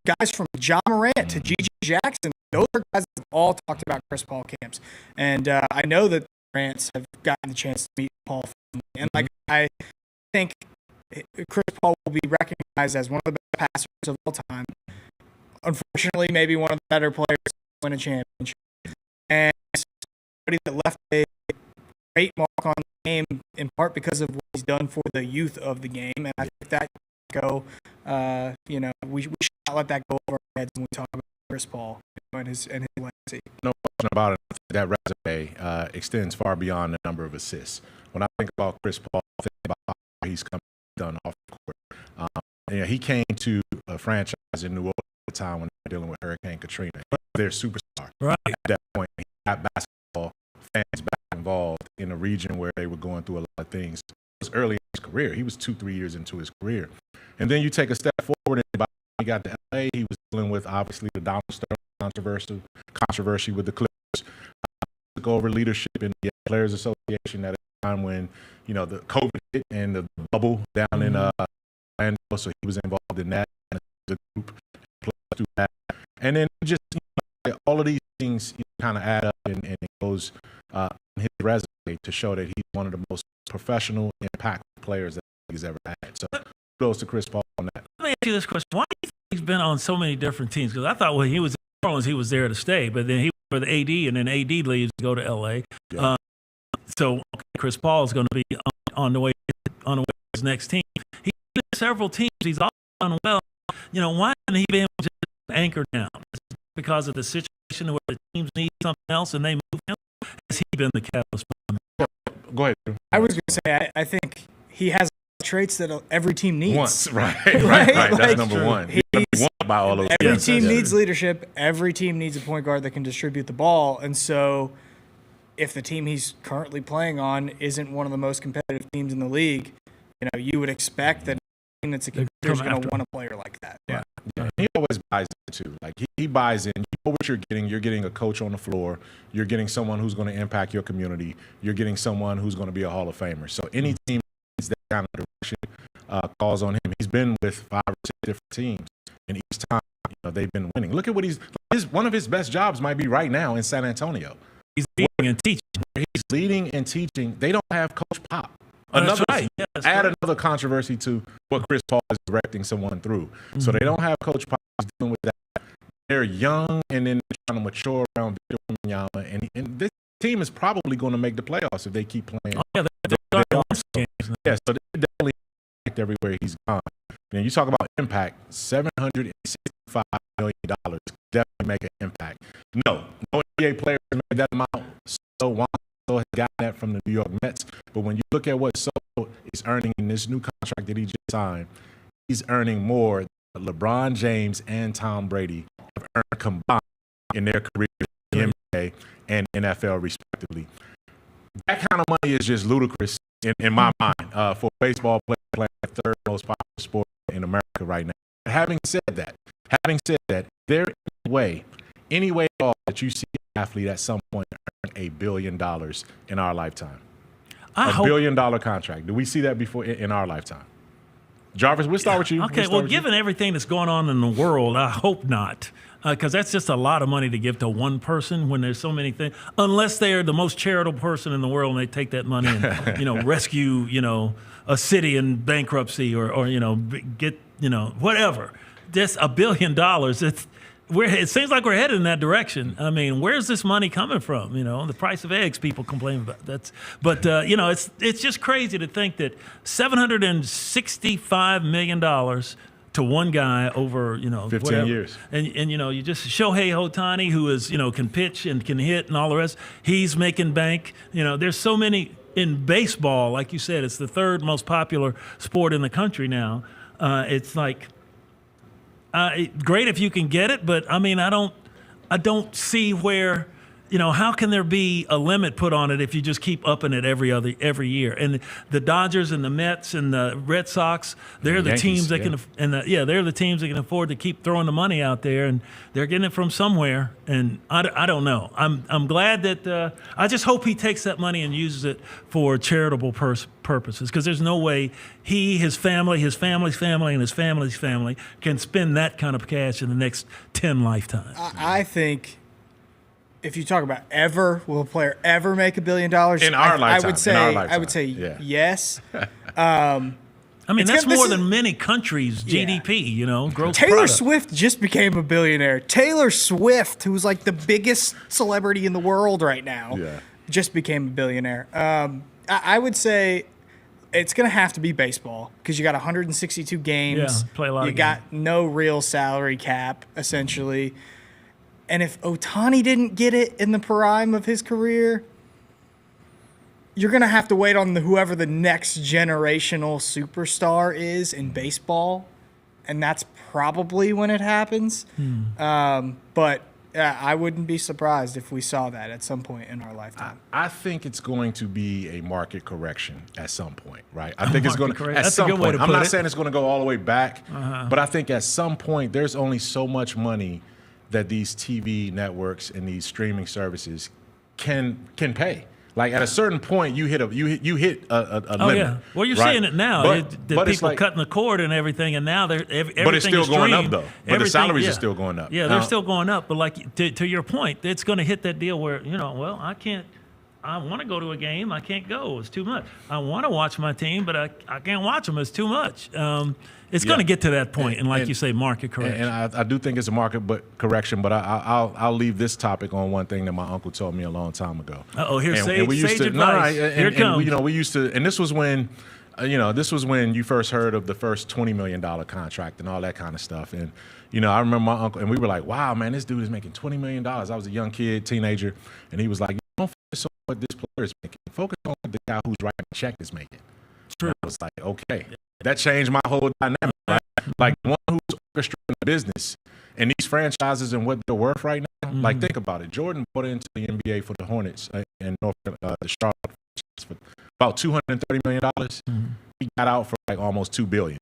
guys from John Morant to Gigi Jackson, those are guys that all talked about Chris Paul camps. And I know that Morants have gotten the chance to meet Paul. And like I think Chris Paul will be recognized as one of the best passers of all time. Unfortunately, maybe one of the better players to win a championship. And somebody that left a great mark on the game in part because of what he's done for the youth of the game. And I think that go, you know, we should not let that go over our heads when we talk about Chris Paul and his legacy. No question about it. That resume extends far beyond the number of assists. When I think about Chris Paul, I think about how he's done off the court. Yeah, he came to a franchise in New Orleans at the time when they were dealing with Hurricane Katrina. Their superstar. Right. At that point, he got basketball fans back involved in a region where they were going through a lot of things. It was early in his career. He was 2-3 years into his career. And then you take a step forward, and by the time he got to L.A., he was dealing with, obviously, the Donald Sterling controversy with the Clippers. Took over leadership in the Players Association at a time when, you know, the COVID hit and the bubble down in Orlando, so he was involved in that. And the group played through that. And then just, you know, all of these things kind of add up, and it goes in his resume to show that he's one of the most professional, impactful players that he's ever had. So kudos to Chris Paul on that. Let me ask you this question. Why do you think he's been on so many different teams? Because I thought when he was in New Orleans, he was there to stay, but then he was for the AD, and then AD leaves to go to L.A. Yeah. So Chris Paul is going to be on the way to his next team. He's been in several teams. He's all done well. You know, why hasn't he been just anchored down? Is it because of the situation where the teams need something else and they move him? Has he been the catalyst? Go ahead, Drew. I was going to say, I think he has traits that every team needs. Once, right. That's Like, number one. He's One by all those. Every team needs leadership. Every team needs a point guard that can distribute the ball. And so if the team he's currently playing on isn't one of the most competitive teams in the league, you know, you would expect that a team that's a competitor is going to want a player like that. Yeah. He always buys it too. Like he buys in. You know what you're getting. You're getting a coach on the floor. You're getting someone who's going to impact your community. You're getting someone who's going to be a Hall of Famer. So any team needs that kind of direction. calls on him. He's been with 5 or 6 different teams, and each time they've been winning. Look at what one of his best jobs might be right now in San Antonio. He's leading and teaching. He's leading and teaching. They don't have Coach Pop. That's right. Yeah, add another controversy to what Chris Paul is directing someone through. So they don't have Coach Pop dealing with that. They're young, and then they're trying to mature around Victor Wembanyama, and this team is probably going to make the playoffs if they keep playing. Oh, yeah, they're yeah, so they definitely impact everywhere he's gone. And you talk about impact, $765 million definitely make an impact. No NBA player made that amount. So has gotten that from the New York Mets. But when you look at what Soto is earning in this new contract that he just signed, he's earning more than LeBron James and Tom Brady have earned combined in their careers in the NBA and NFL, respectively. That kind of money is just ludicrous in my mind for a baseball player playing the third most popular sport in America right now. Having said that, there is any way at all that you see an athlete at some point earn $1 billion in our lifetime. $1 billion contract. Do we see that before in our lifetime? Jarvis, we'll start with you. Okay, well, given everything that's going on in the world, I hope not. Because that's just a lot of money to give to one person when there's so many things. Unless they are the most charitable person in the world and they take that money and, rescue, a city in bankruptcy or get, whatever. Just $1 billion. It seems like we're headed in that direction. I mean, where's this money coming from? The price of eggs people complain about. It's just crazy to think that $765 million to one guy over 15 years, and you just Shohei Ohtani, who is can pitch and can hit and all the rest. He's making bank. There's so many in baseball, like you said, it's the third most popular sport in the country now. It's like. Great if you can get it, but I mean, I don't see where, how can there be a limit put on it if you just keep upping it every year? And the Dodgers and the Mets and the Red Sox, they're the teams that can, they're the teams that can afford to keep throwing the money out there, and they're getting it from somewhere. And I don't know. I'm glad that I just hope he takes that money and uses it for charitable purposes, because there's no way he, his family, his family's family, and his family's family can spend that kind of cash in the next 10 lifetimes. I think if you talk about will a player ever make $1 billion in our lifetime? I would say yes. I mean, that's more than many countries' GDP, gross Taylor product. Swift just became a billionaire. Taylor Swift, who's like the biggest celebrity in the world right now, just became a billionaire. I would say it's going to have to be baseball, because you got 162 games. Play a lot of games. You got no real salary cap, essentially. And if Ohtani didn't get it in the prime of his career, you're going to have to wait on whoever the next generational superstar is in baseball, and that's probably when it happens. But I wouldn't be surprised if we saw that at some point in our lifetime. I think it's going to be a market correction at some point, right? I think it's going to at some point. I'm not saying it's going to go all the way back, but I think at some point there's only so much money that these TV networks and these streaming services can pay. Like at a certain point, you hit a limit. Oh yeah, well you're seeing it now. But people cutting the cord and everything, and now everything but it's still is going up though. But the salaries are still going up. Yeah, they're still going up. But like to your point, it's going to hit that deal where I can't. I want to go to a game. I can't go. It's too much. I want to watch my team, but I can't watch them. It's too much. It's going to get to that point, and like you say, market correction. And I do think it's a market correction, but I'll leave this topic on one thing that my uncle told me a long time ago. Here's sage advice. Here it comes. We used to, and this was when, you first heard of the first $20 million contract and all that kind of stuff. And, I remember my uncle, and we were like, wow, man, this dude is making $20 million. I was a young kid, teenager, and he was like, don't focus on what this player is making. Focus on what the guy who's writing the check is making. True. And I was like, okay. That changed my whole dynamic, right? Like the one who's orchestrating the business and these franchises and what they're worth right now. Like, think about it. Jordan brought into the NBA for the Hornets and the Charlotte for about $230 million. He got out for like almost $2 billion.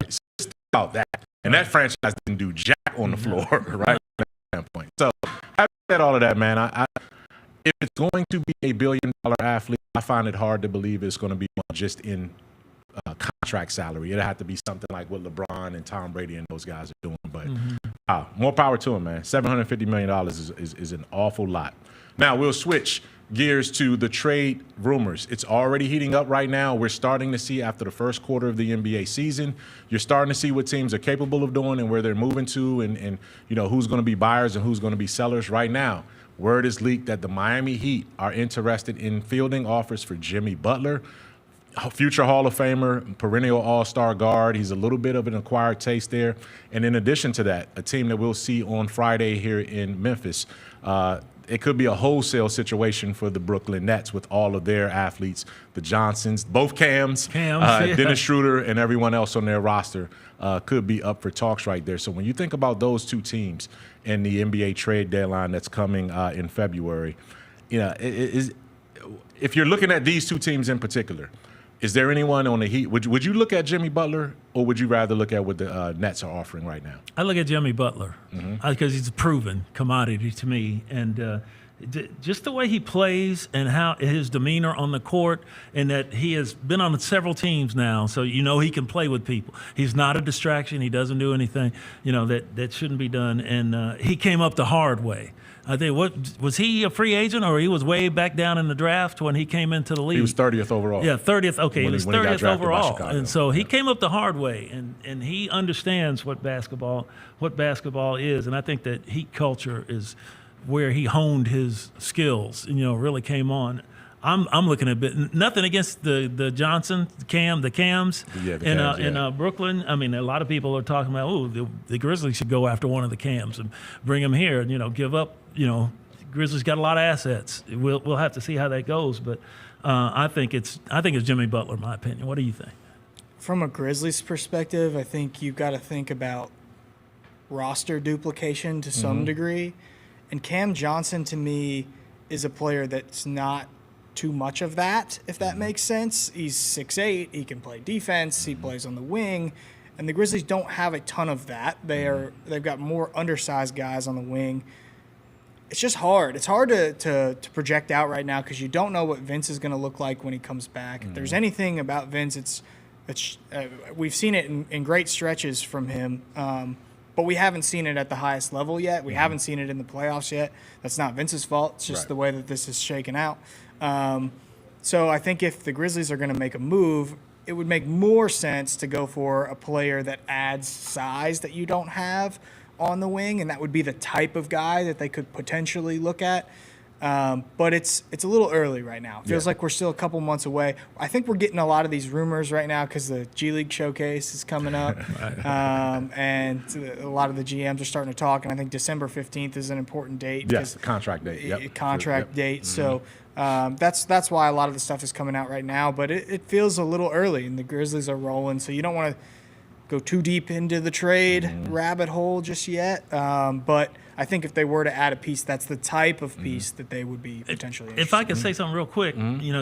So just think about that. And that franchise didn't do jack on the floor, right? From that standpoint. So, having said all of that, man, if it's going to be $1 billion athlete, I find it hard to believe it's going to be just in contract contract salary. It'll have to be something like what LeBron and Tom Brady and those guys are doing. But more power to him, man. $750 million is an awful lot. Now, we'll switch gears to the trade rumors. It's already heating up right now. We're starting to see, after the first quarter of the NBA season, you're starting to see what teams are capable of doing and where they're moving to, and who's going to be buyers and who's going to be sellers. Right now, word is leaked that the Miami Heat are interested in fielding offers for Jimmy Butler, future Hall of Famer, perennial all-star guard. He's a little bit of an acquired taste there. And in addition to that, a team that we'll see on Friday here in Memphis, it could be a wholesale situation for the Brooklyn Nets with all of their athletes, the Johnsons, both Cams, Dennis Schroeder, and everyone else on their roster could be up for talks right there. So when you think about those two teams and the NBA trade deadline that's coming in February, if you're looking at these two teams in particular, is there anyone on the Heat? Would you look at Jimmy Butler, or would you rather look at what the Nets are offering right now? I look at Jimmy Butler because he's a proven commodity to me, and just the way he plays and how his demeanor on the court, and that he has been on several teams now, so he can play with people. He's not a distraction. He doesn't do anything that shouldn't be done, and he came up the hard way. I think, was he a free agent, or he was way back down in the draft when he came into the league? He was 30th overall. Yeah, 30th. Okay, he was 30th overall, and so he Yeah. came up the hard way, and he understands what basketball is, and I think that Heat culture is where he honed his skills. Really came on. I'm looking at nothing against the Johnson, the Cams in Brooklyn. I mean, a lot of people are talking about, the Grizzlies should go after one of the Cams and bring him here and, give up, Grizzlies got a lot of assets. We'll have to see how that goes, but I think it's Jimmy Butler, in my opinion. What do you think? From a Grizzlies perspective, I think you've got to think about roster duplication to some degree. And Cam Johnson, to me, is a player that's not too much of that, if that makes sense. He's 6'8", he can play defense, he plays on the wing, and the Grizzlies don't have a ton of that. They've got more undersized guys on the wing. It's just hard. It's hard to project out right now because you don't know what Vince is going to look like when he comes back. If there's anything about Vince, we've seen it in great stretches from him, but we haven't seen it at the highest level yet. We haven't seen it in the playoffs yet. That's not Vince's fault. It's just the way that this is shaken out. So I think if the Grizzlies are going to make a move, it would make more sense to go for a player that adds size that you don't have on the wing, and that would be the type of guy that they could potentially look at. But it's a little early right now. It feels like we're still a couple months away. I think we're getting a lot of these rumors right now because the G League Showcase is coming up, and a lot of the GMs are starting to talk. And I think December 15th is an important date. Yes, contract date. Date. So that's why a lot of the stuff is coming out right now. But it feels a little early, and the Grizzlies are rolling, so you don't want to go too deep into the trade rabbit hole just yet. But I think if they were to add a piece, that's the type of piece that they would be potentially interested in. If I could say something real quick,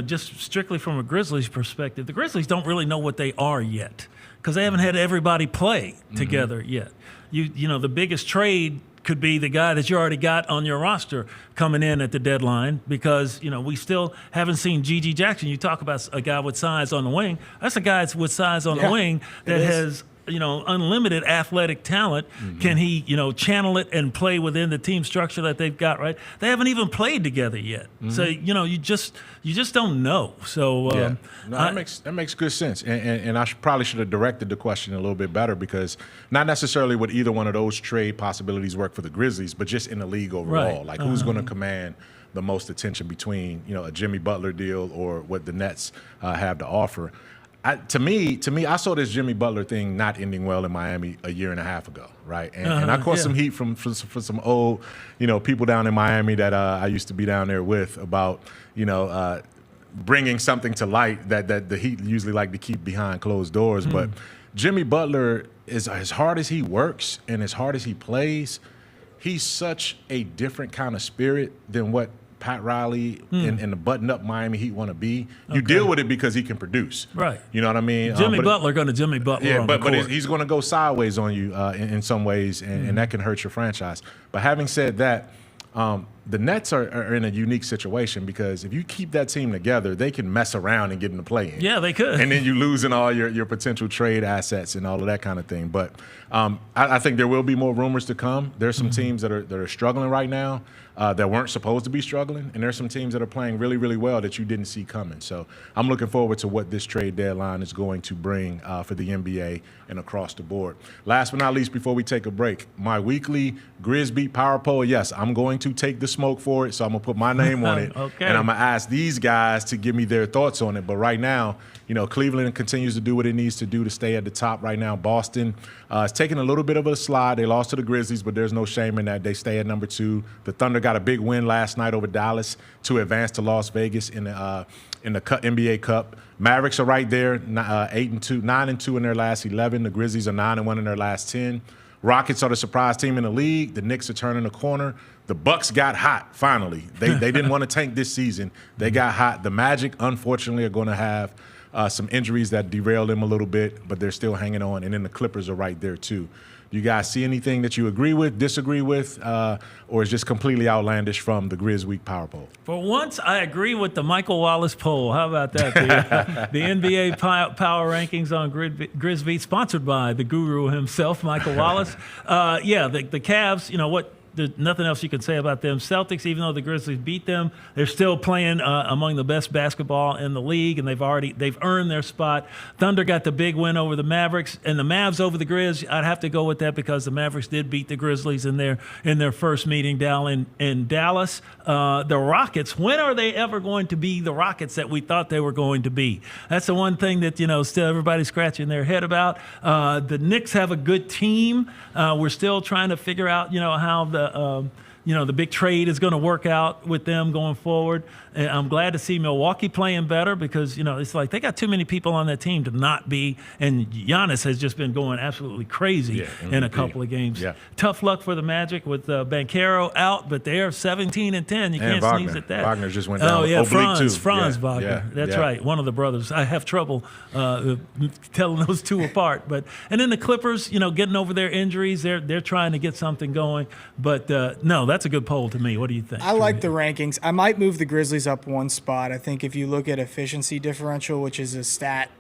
just strictly from a Grizzlies perspective, the Grizzlies don't really know what they are yet because they haven't had everybody play together yet. The biggest trade could be the guy that you already got on your roster coming in at the deadline because, we still haven't seen Gigi Jackson. You talk about a guy with size on the wing. That's a guy with size on the wing that has unlimited athletic talent. Can he, channel it and play within the team structure that they've got, right? They haven't even played together yet. So, you just don't know. So that makes good sense. And I probably should have directed the question a little bit better because not necessarily would either one of those trade possibilities work for the Grizzlies, but just in the league overall. Like who's going to command the most attention between, a Jimmy Butler deal or what the Nets have to offer. To me, I saw this Jimmy Butler thing not ending well in Miami a year and a half ago, right? And I caught some heat from some old, people down in Miami that I used to be down there with about, bringing something to light that the Heat usually like to keep behind closed doors. But Jimmy Butler is, as hard as he works and as hard as he plays, he's such a different kind of spirit than what Pat Riley and the button-up Miami Heat want to be. You deal with it because he can produce. Right. You know what I mean? Jimmy Butler going to Jimmy Butler on the court. But he's going to go sideways on you in some ways, and that can hurt your franchise. But having said that, the Nets are in a unique situation because if you keep that team together, they can mess around and get in the play-in. Yeah, they could. And then you losing all your potential trade assets and all of that kind of thing. But I think there will be more rumors to come. There's some teams that are struggling right now that weren't supposed to be struggling, and there's some teams that are playing really, really well that you didn't see coming. So I'm looking forward to what this trade deadline is going to bring for the NBA and across the board. Last but not least, before we take a break, my weekly GrizzBeat Power Poll, yes, I'm going to take the smoke for it, so I'm going to put my name on it. Okay. And I'm going to ask these guys to give me their thoughts on it. But right now, Cleveland continues to do what it needs to do to stay at the top right now. Boston is taking a little bit of a slide. They lost to the Grizzlies, but there's no shame in that. They stay at number 2. The Thunder got a big win last night over Dallas to advance to Las Vegas in the NBA Cup. Mavericks are right there, 8-2, 9-2 in their last 11. The Grizzlies are 9-1 in their last 10. Rockets are the surprise team in the league. The Knicks are turning the corner. The Bucks got hot, finally. They didn't want to tank this season. They got hot. The Magic, unfortunately, are going to have some injuries that derail them a little bit, but they're still hanging on. And then the Clippers are right there, too. Do you guys see anything that you agree with, disagree with, or is just completely outlandish from the Grizz Week Power Poll? For once, I agree with the Michael Wallace poll. How about that? The NBA Power Rankings on GrizzBeat, sponsored by the guru himself, Michael Wallace. The Cavs, there's nothing else you can say about them. Celtics, even though the Grizzlies beat them, they're still playing among the best basketball in the league, and they've earned their spot. Thunder got the big win over the Mavericks, and the Mavs over the Grizz. I'd have to go with that because the Mavericks did beat the Grizzlies in their first meeting down in Dallas. The Rockets, when are they ever going to be the Rockets that we thought they were going to be? That's the one thing that still everybody's scratching their head about. The Knicks have a good team. We're still trying to figure out how the big trade is going to work out with them going forward. And I'm glad to see Milwaukee playing better because, it's like they got too many people on that team to not be. And Giannis has just been going absolutely crazy in a couple of games. Yeah. Tough luck for the Magic with Banchero out, but they're 17-10. You can't sneeze at that. Wagner just went down. Oh, yeah, Franz Wagner. Yeah, that's right. One of the brothers. I have trouble telling those two apart. And then the Clippers, getting over their injuries, they're trying to get something going. But, no, that's a good poll to me. What do you think? I like the rankings. I might move the Grizzlies up one spot. I think if you look at efficiency differential, which is a stat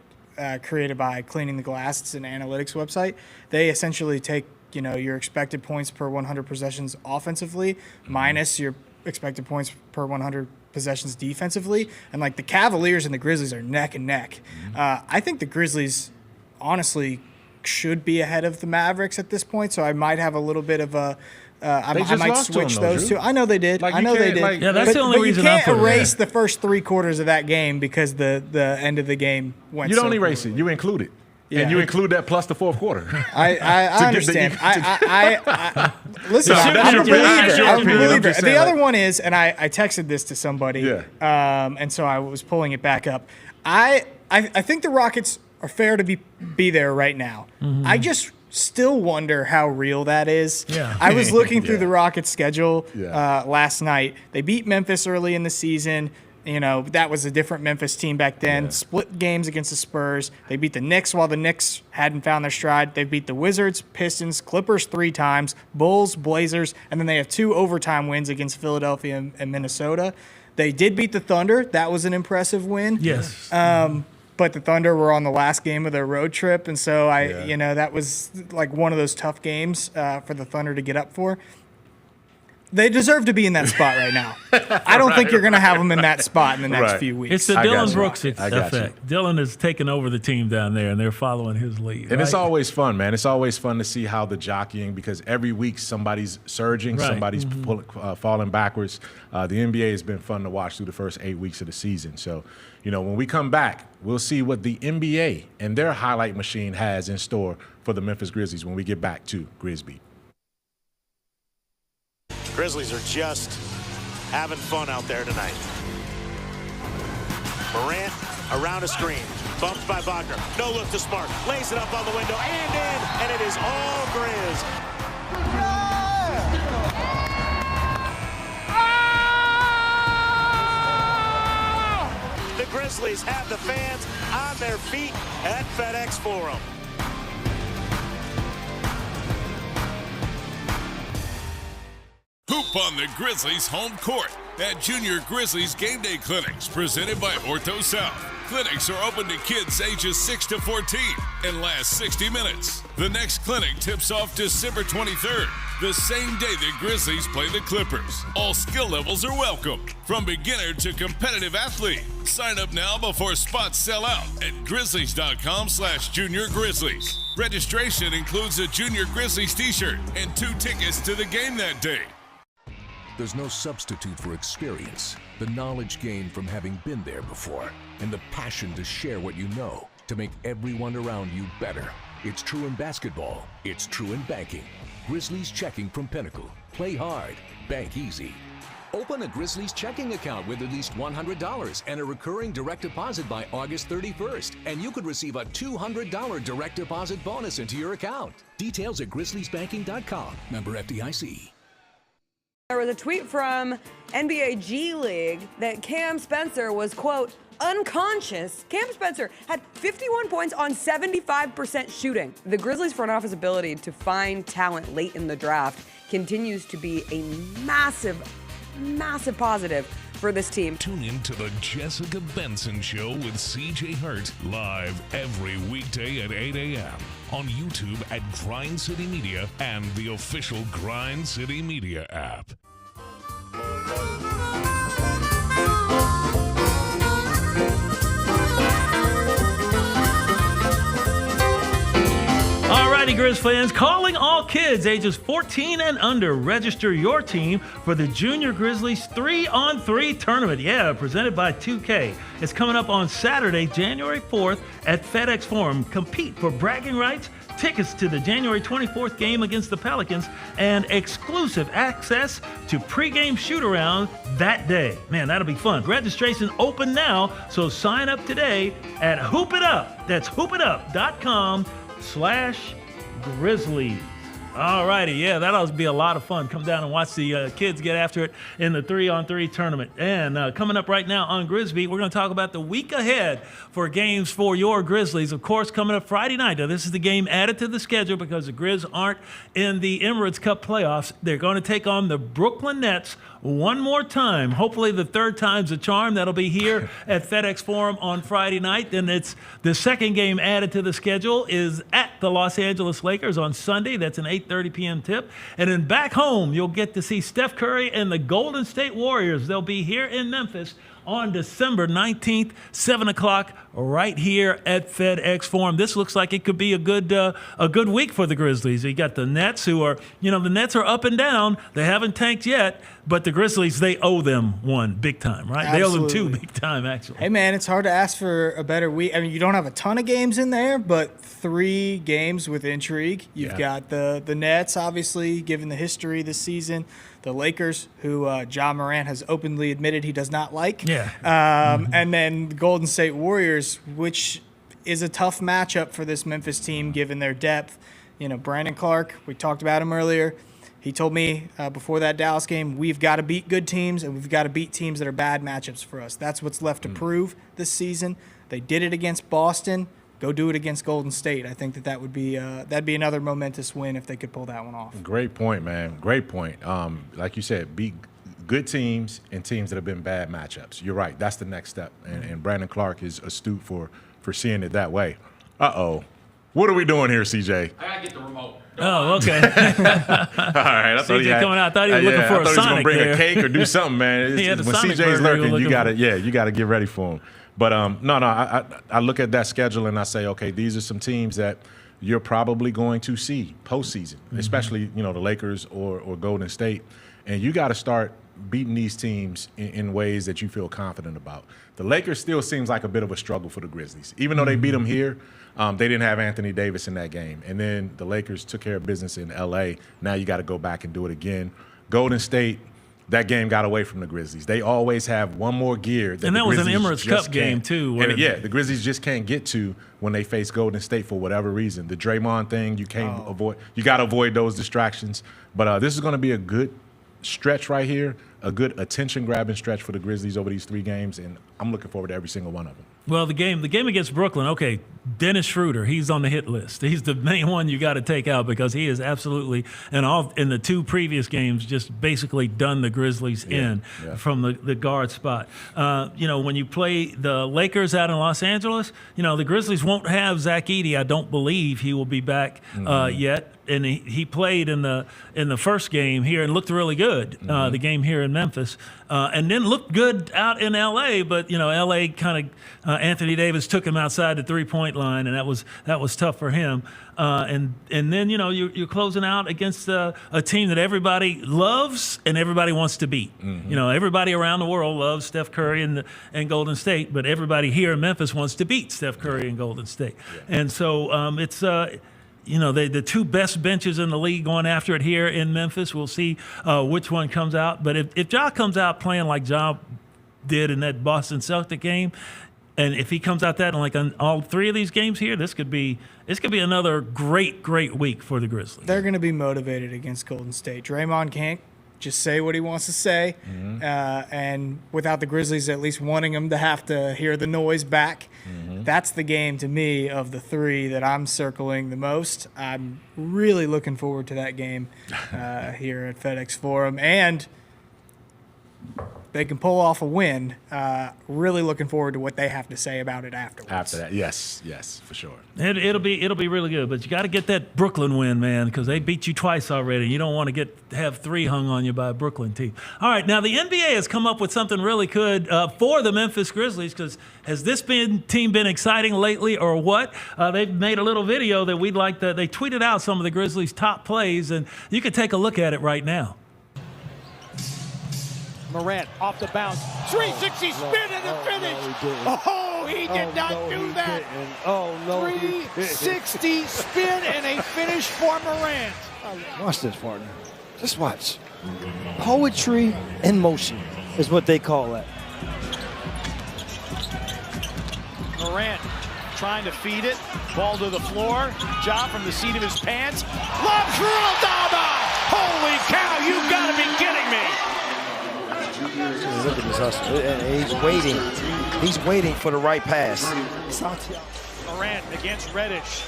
created by Cleaning the Glass, it's an analytics website, they essentially take your expected points per 100 possessions offensively minus your expected points per 100 possessions defensively. And like the Cavaliers and the Grizzlies are neck and neck. I think the Grizzlies honestly should be ahead of the Mavericks at this point, so I might have a little bit of a I might switch those two. I know they did. I know they did. That's the only reason I put it. You can't erase the first 3 quarters of that game because the end of the game went. You don't erase it. You include it. Yeah. And you include that plus the fourth quarter. I understand. Listen, I'm a believer. The other one is, and I texted this to somebody, and so I was pulling it back up. I think the Rockets are fair to be there right now. I just still wonder how real that is. Yeah. I was looking through the Rockets' schedule last night. They beat Memphis early in the season. That was a different Memphis team back then. Yeah. Split games against the Spurs. They beat the Knicks while the Knicks hadn't found their stride. They beat the Wizards, Pistons, Clippers 3 times, Bulls, Blazers, and then they have 2 overtime wins against Philadelphia and Minnesota. They did beat the Thunder. That was an impressive win. Yes. But the Thunder were on the last game of their road trip, and so that was like one of those tough games for the Thunder to get up for. They deserve to be in that spot right now. I don't think you're going to have them in that spot in the next few weeks. It's the Dylan Brooks effect. Dylan has taken over the team down there, and they're following his lead. And it's always fun, man. It's always fun to see how the jockeying, because every week somebody's surging, somebody's falling backwards. The NBA has been fun to watch through the first 8 weeks of the season. So, when we come back, we'll see what the NBA and their highlight machine has in store for the Memphis Grizzlies when we get back to GrizzBeat. Grizzlies are just having fun out there tonight. Morant around a screen, bumped by Wagner. No look to Smart, lays it up on the window and in, and it is all Grizz. The Grizzlies have the fans on their feet at FedEx Forum. Hoop Step on the Grizzlies' home court at Junior Grizzlies Game Day Clinics presented by Ortho South. Clinics are open to kids ages 6 to 14 and last 60 minutes. The next clinic tips off December 23rd, the same day the Grizzlies play the Clippers. All skill levels are welcome, from beginner to competitive athlete. Sign up now before spots sell out at grizzlies.com/Junior Grizzlies. Registration includes a Junior Grizzlies t-shirt and 2 tickets to the game that day. There's no substitute for experience, the knowledge gained from having been there before, and the passion to share what you know to make everyone around you better. It's true in basketball. It's true in banking. Grizzlies Checking from Pinnacle. Play hard. Bank easy. Open a Grizzlies checking account with at least $100 and a recurring direct deposit by August 31st, and you could receive a $200 direct deposit bonus into your account. Details at grizzliesbanking.com. Member FDIC. There was a tweet from NBA G League that Cam Spencer was, quote, unconscious. Cam Spencer had 51 points on 75% shooting. The Grizzlies front office ability to find talent late in the draft continues to be a massive positive for this team. Tune in to the Jessica Benson Show with CJ Hurt live every weekday at 8 a.m. on YouTube at Grind City Media and the official Grind City Media app. Alrighty, Grizz fans, calling all kids ages 14 and under. Register your team for the Junior Grizzlies 3-on-3 tournament. Yeah, presented by 2K. It's coming up on Saturday, January 4th at FedEx Forum. Compete for bragging rights, tickets to the January 24th game against the Pelicans, and exclusive access to pregame shoot-around that day. Man, that'll be fun. Registration open now, so sign up today at Hoop It Up. That's hoopitup.com/Grizzlies. All righty, yeah, that'll be a lot of fun. Come down and watch the kids get after it in the 3-on-3 tournament. And coming up right now on GrizzBeat, we're going to talk about the week ahead for games for your Grizzlies. Of course, coming up Friday night. Now, this is the game added to the schedule because the Grizz aren't in the Emirates Cup playoffs. They're going to take on the Brooklyn Nets one more time. Hopefully the third time's a charm. That'll be here at FedEx Forum on Friday night. Then it's the second game added to the schedule is at the Los Angeles Lakers on Sunday. That's an 8:30 p.m. tip. And then back home, you'll get to see Steph Curry and the Golden State Warriors. They'll be here in Memphis on December 19th, 7 o'clock, right here at FedEx Forum. This looks like it could be a good week for the Grizzlies. You got the Nets who are, the Nets are up and down. They haven't tanked yet, but the Grizzlies, they owe them one big time, right? Absolutely. They owe them two big time, actually. Hey, man, it's hard to ask for a better week. I mean, you don't have a ton of games in there, but 3 games with intrigue. You've got the Nets, obviously, given the history this season. The Lakers, who Ja Morant has openly admitted he does not like. Yeah. And then the Golden State Warriors, which is a tough matchup for this Memphis team given their depth. Brandon Clark, we talked about him earlier. He told me before that Dallas game, we've got to beat good teams and we've got to beat teams that are bad matchups for us. That's what's left to prove this season. They did it against Boston. Go do it against Golden State. I think that would be that'd be another momentous win if they could pull that one off. Great point, man. Great point. Like you said, beat good teams and teams that have been bad matchups. You're right. That's the next step. And Brandon Clark is astute for seeing it that way. Uh-oh. What are we doing here, CJ? I gotta get the remote. Oh, okay. All right. I thought CJ coming out. I thought he was looking for a Sonic. I thought he was going to bring a cake or do something, man. He had a when Sonic CJ's burger lurking, you got to get ready for him. But I look at that schedule and I say, okay, these are some teams that you're probably going to see postseason, especially the Lakers or Golden State, and you got to start beating these teams in ways that you feel confident about. The Lakers still seems like a bit of a struggle for the Grizzlies, even though they beat them here. They didn't have Anthony Davis in that game, and then the Lakers took care of business in L.A. Now you got to go back and do it again. Golden State. That game got away from the Grizzlies. They always have one more gear. And that was an Emirates Cup game, too. The Grizzlies just can't get to when they face Golden State for whatever reason. The Draymond thing, you can't avoid. You got to avoid those distractions. But this is going to be a good stretch right here, a good attention-grabbing stretch for the Grizzlies over these 3 games, and I'm looking forward to every single one of them. Well, the game against Brooklyn, okay, Dennis Schroeder, he's on the hit list. He's the main one you got to take out because he is absolutely, and in the 2 previous games, just basically done the Grizzlies in from the guard spot. When you play the Lakers out in Los Angeles, the Grizzlies won't have Zach Edey. I don't believe he will be back yet. And he played in the first game here and looked really good, the game here in Memphis, and then looked good out in L.A., but, L.A. kind of Anthony Davis took him outside the three-point line, and that was tough for him. And then, you're closing out against a team that everybody loves and everybody wants to beat. Everybody around the world loves Steph Curry and Golden State, but everybody here in Memphis wants to beat Steph Curry and Golden State. Yeah. And so it's the 2 best benches in the league going after it here in Memphis. We'll see which one comes out. But if Ja comes out playing like Ja did in that Boston Celtic game, and if he comes out that like on all 3 of these games here, this could be another great week for the Grizzlies. They're going to be motivated against Golden State. Draymond can't just say what he wants to say, and without the Grizzlies at least wanting him to have to hear the noise back, that's the game to me of the 3 that I'm circling the most. I'm really looking forward to that game here at FedEx Forum, and they can pull off a win. Really looking forward to what they have to say about it afterwards. After that, yes, for sure. It'll be really good, but you got to get that Brooklyn win, man, because they beat you twice already. You don't want to have 3 hung on you by a Brooklyn team. All right, now the NBA has come up with something really good for the Memphis Grizzlies, because has this team been exciting lately or what? They've made a little video that we'd like to. They tweeted out some of the Grizzlies' top plays, and you can take a look at it right now. Morant off the bounce, 360 spin and the finish. He did not do that. 360 spin and a finish for Morant. Watch this, partner. Just watch. Poetry in motion is what they call that. Morant trying to feed it. Ball to the floor. Ja from the seat of his pants. Lob for Aldama. Holy cow, you gotta be kidding me. Look at this hustle. He's waiting. He's waiting for the right pass. Morant against Reddish.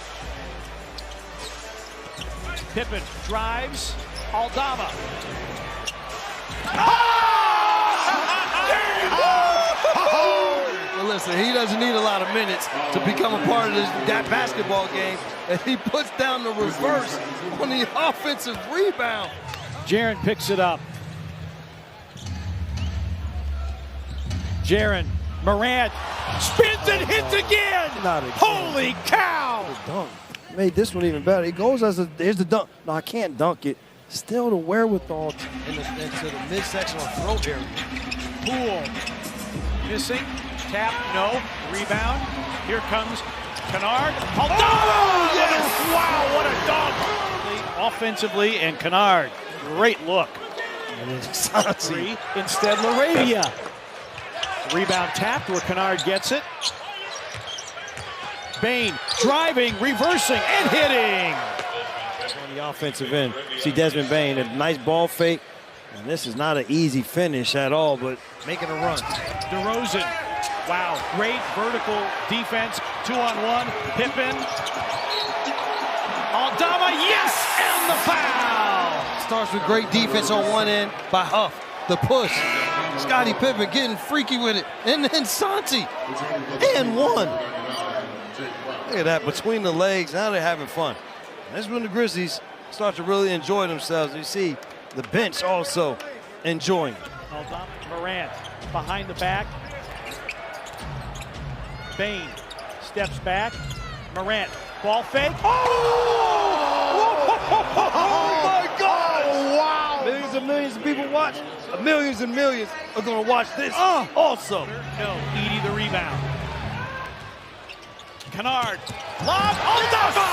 Pippen drives. Aldama. Well, listen, he doesn't need a lot of minutes to become a part of that basketball game. And he puts down the reverse on the offensive rebound. Jaren picks it up. Jaren, Morant spins and hits again. Holy cow! Dunk. Made this one even better. He goes here's the dunk. No, I can't dunk it. Still the wherewithal into the midsection or throat area. Poole missing. Tap, no. Rebound. Here comes Kennard. Aldama! Yes! Wow, what a dunk! Offensively, and Kennard. Great look. Santi instead LaRavia. Rebound tapped where Kennard gets it. Bane driving, reversing, and hitting. On the offensive end, see Desmond Bane, a nice ball fake. And this is not an easy finish at all, but making a run. DeRozan, wow, great vertical defense. 2-on-1, Pippen. Aldama, yes, and the foul. Starts with great defense on one end by Huff. The push. Scottie Pippen getting freaky with it. And then Santi. And one. Look at that, between the legs. Now they're having fun. That's when the Grizzlies start to really enjoy themselves. You see the bench also enjoying. Aldama, Morant behind the back. Bane steps back. Morant, ball fake. Oh my God! Oh, wow! Millions of people watch. Millions and millions are going to watch this also. No, Edey the rebound. Kennard, lob, Aldama!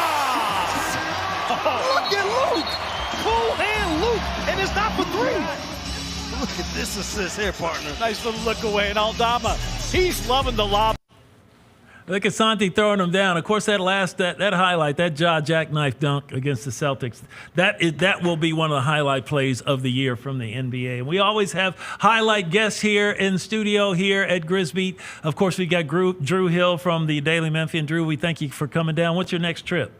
Look at Luke! Cool hand Luke, and it's not for 3. Look at this assist here, partner. Nice little look away, and Aldama, he's loving the lob. Look at Santi throwing them down. Of course, that highlight, that jackknife dunk against the Celtics, that will be one of the highlight plays of the year from the NBA. And we always have highlight guests here in studio here at GrizzBeat. Of course, we got Drew Hill from the Daily Memphian. Drew, we thank you for coming down. What's your next trip?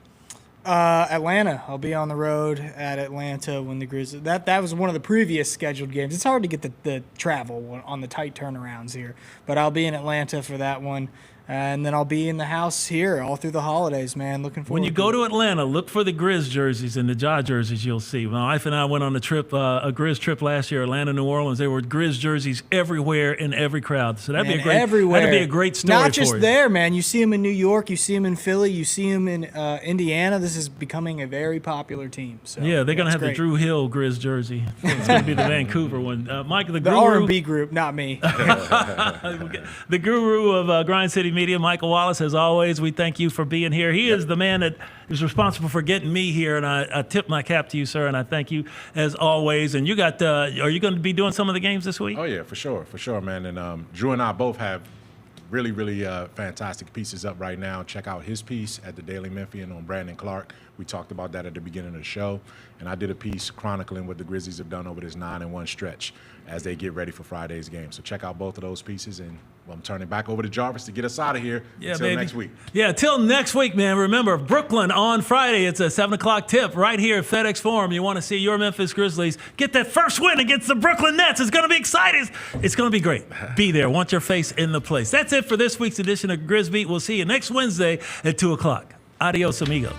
Atlanta. I'll be on the road at Atlanta when the Grizzlies. That was one of the previous scheduled games. It's hard to get the travel on the tight turnarounds here, but I'll be in Atlanta for that one. And then I'll be in the house here all through the holidays, man. Looking forward. When you go to Atlanta, look for the Grizz jerseys and the Ja jerseys you'll see. My wife and I went on a Grizz trip last year, Atlanta, New Orleans. There were Grizz jerseys everywhere in every crowd. So that'd be a great story. Not just for you. there, man. You see them in New York, you see them in Philly, you see them in Indiana. This is becoming a very popular team. So yeah, they're gonna have great. the Drew Hill Grizz jersey. It's gonna be the Vancouver one. Mike, the guru, R&B group, not me. The guru of Grind City Media, Michael Wallace. As always, we thank you for being here. He is the man that is responsible for getting me here, and I tip my cap to you, sir, and I thank you as always. And you got, are you going to be doing some of the games this week? Oh, yeah, for sure, man. And Drew and I both have really, really fantastic pieces up right now. Check out his piece at the Daily Memphian on Brandon Clark. We talked about that at the beginning of the show. And I did a piece chronicling what the Grizzlies have done over this 9-1 stretch as they get ready for Friday's game. So check out both of those pieces. And I'm turning back over to Jarvis to get us out of here until next week. Yeah, till next week, man. Remember, Brooklyn on Friday. It's a 7 o'clock tip right here at FedEx Forum. You want to see your Memphis Grizzlies get that first win against the Brooklyn Nets. It's going to be exciting. It's going to be great. Be there. Want your face in the place. That's it for this week's edition of GrizzBeat. We'll see you next Wednesday at 2 o'clock. Adios, amigos.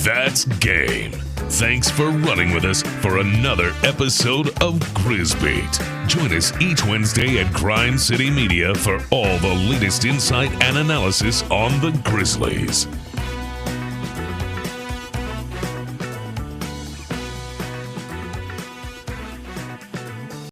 That's game. Thanks for running with us for another episode of GrizzBeat. Join us each Wednesday at Grind City Media for all the latest insight and analysis on the Grizzlies.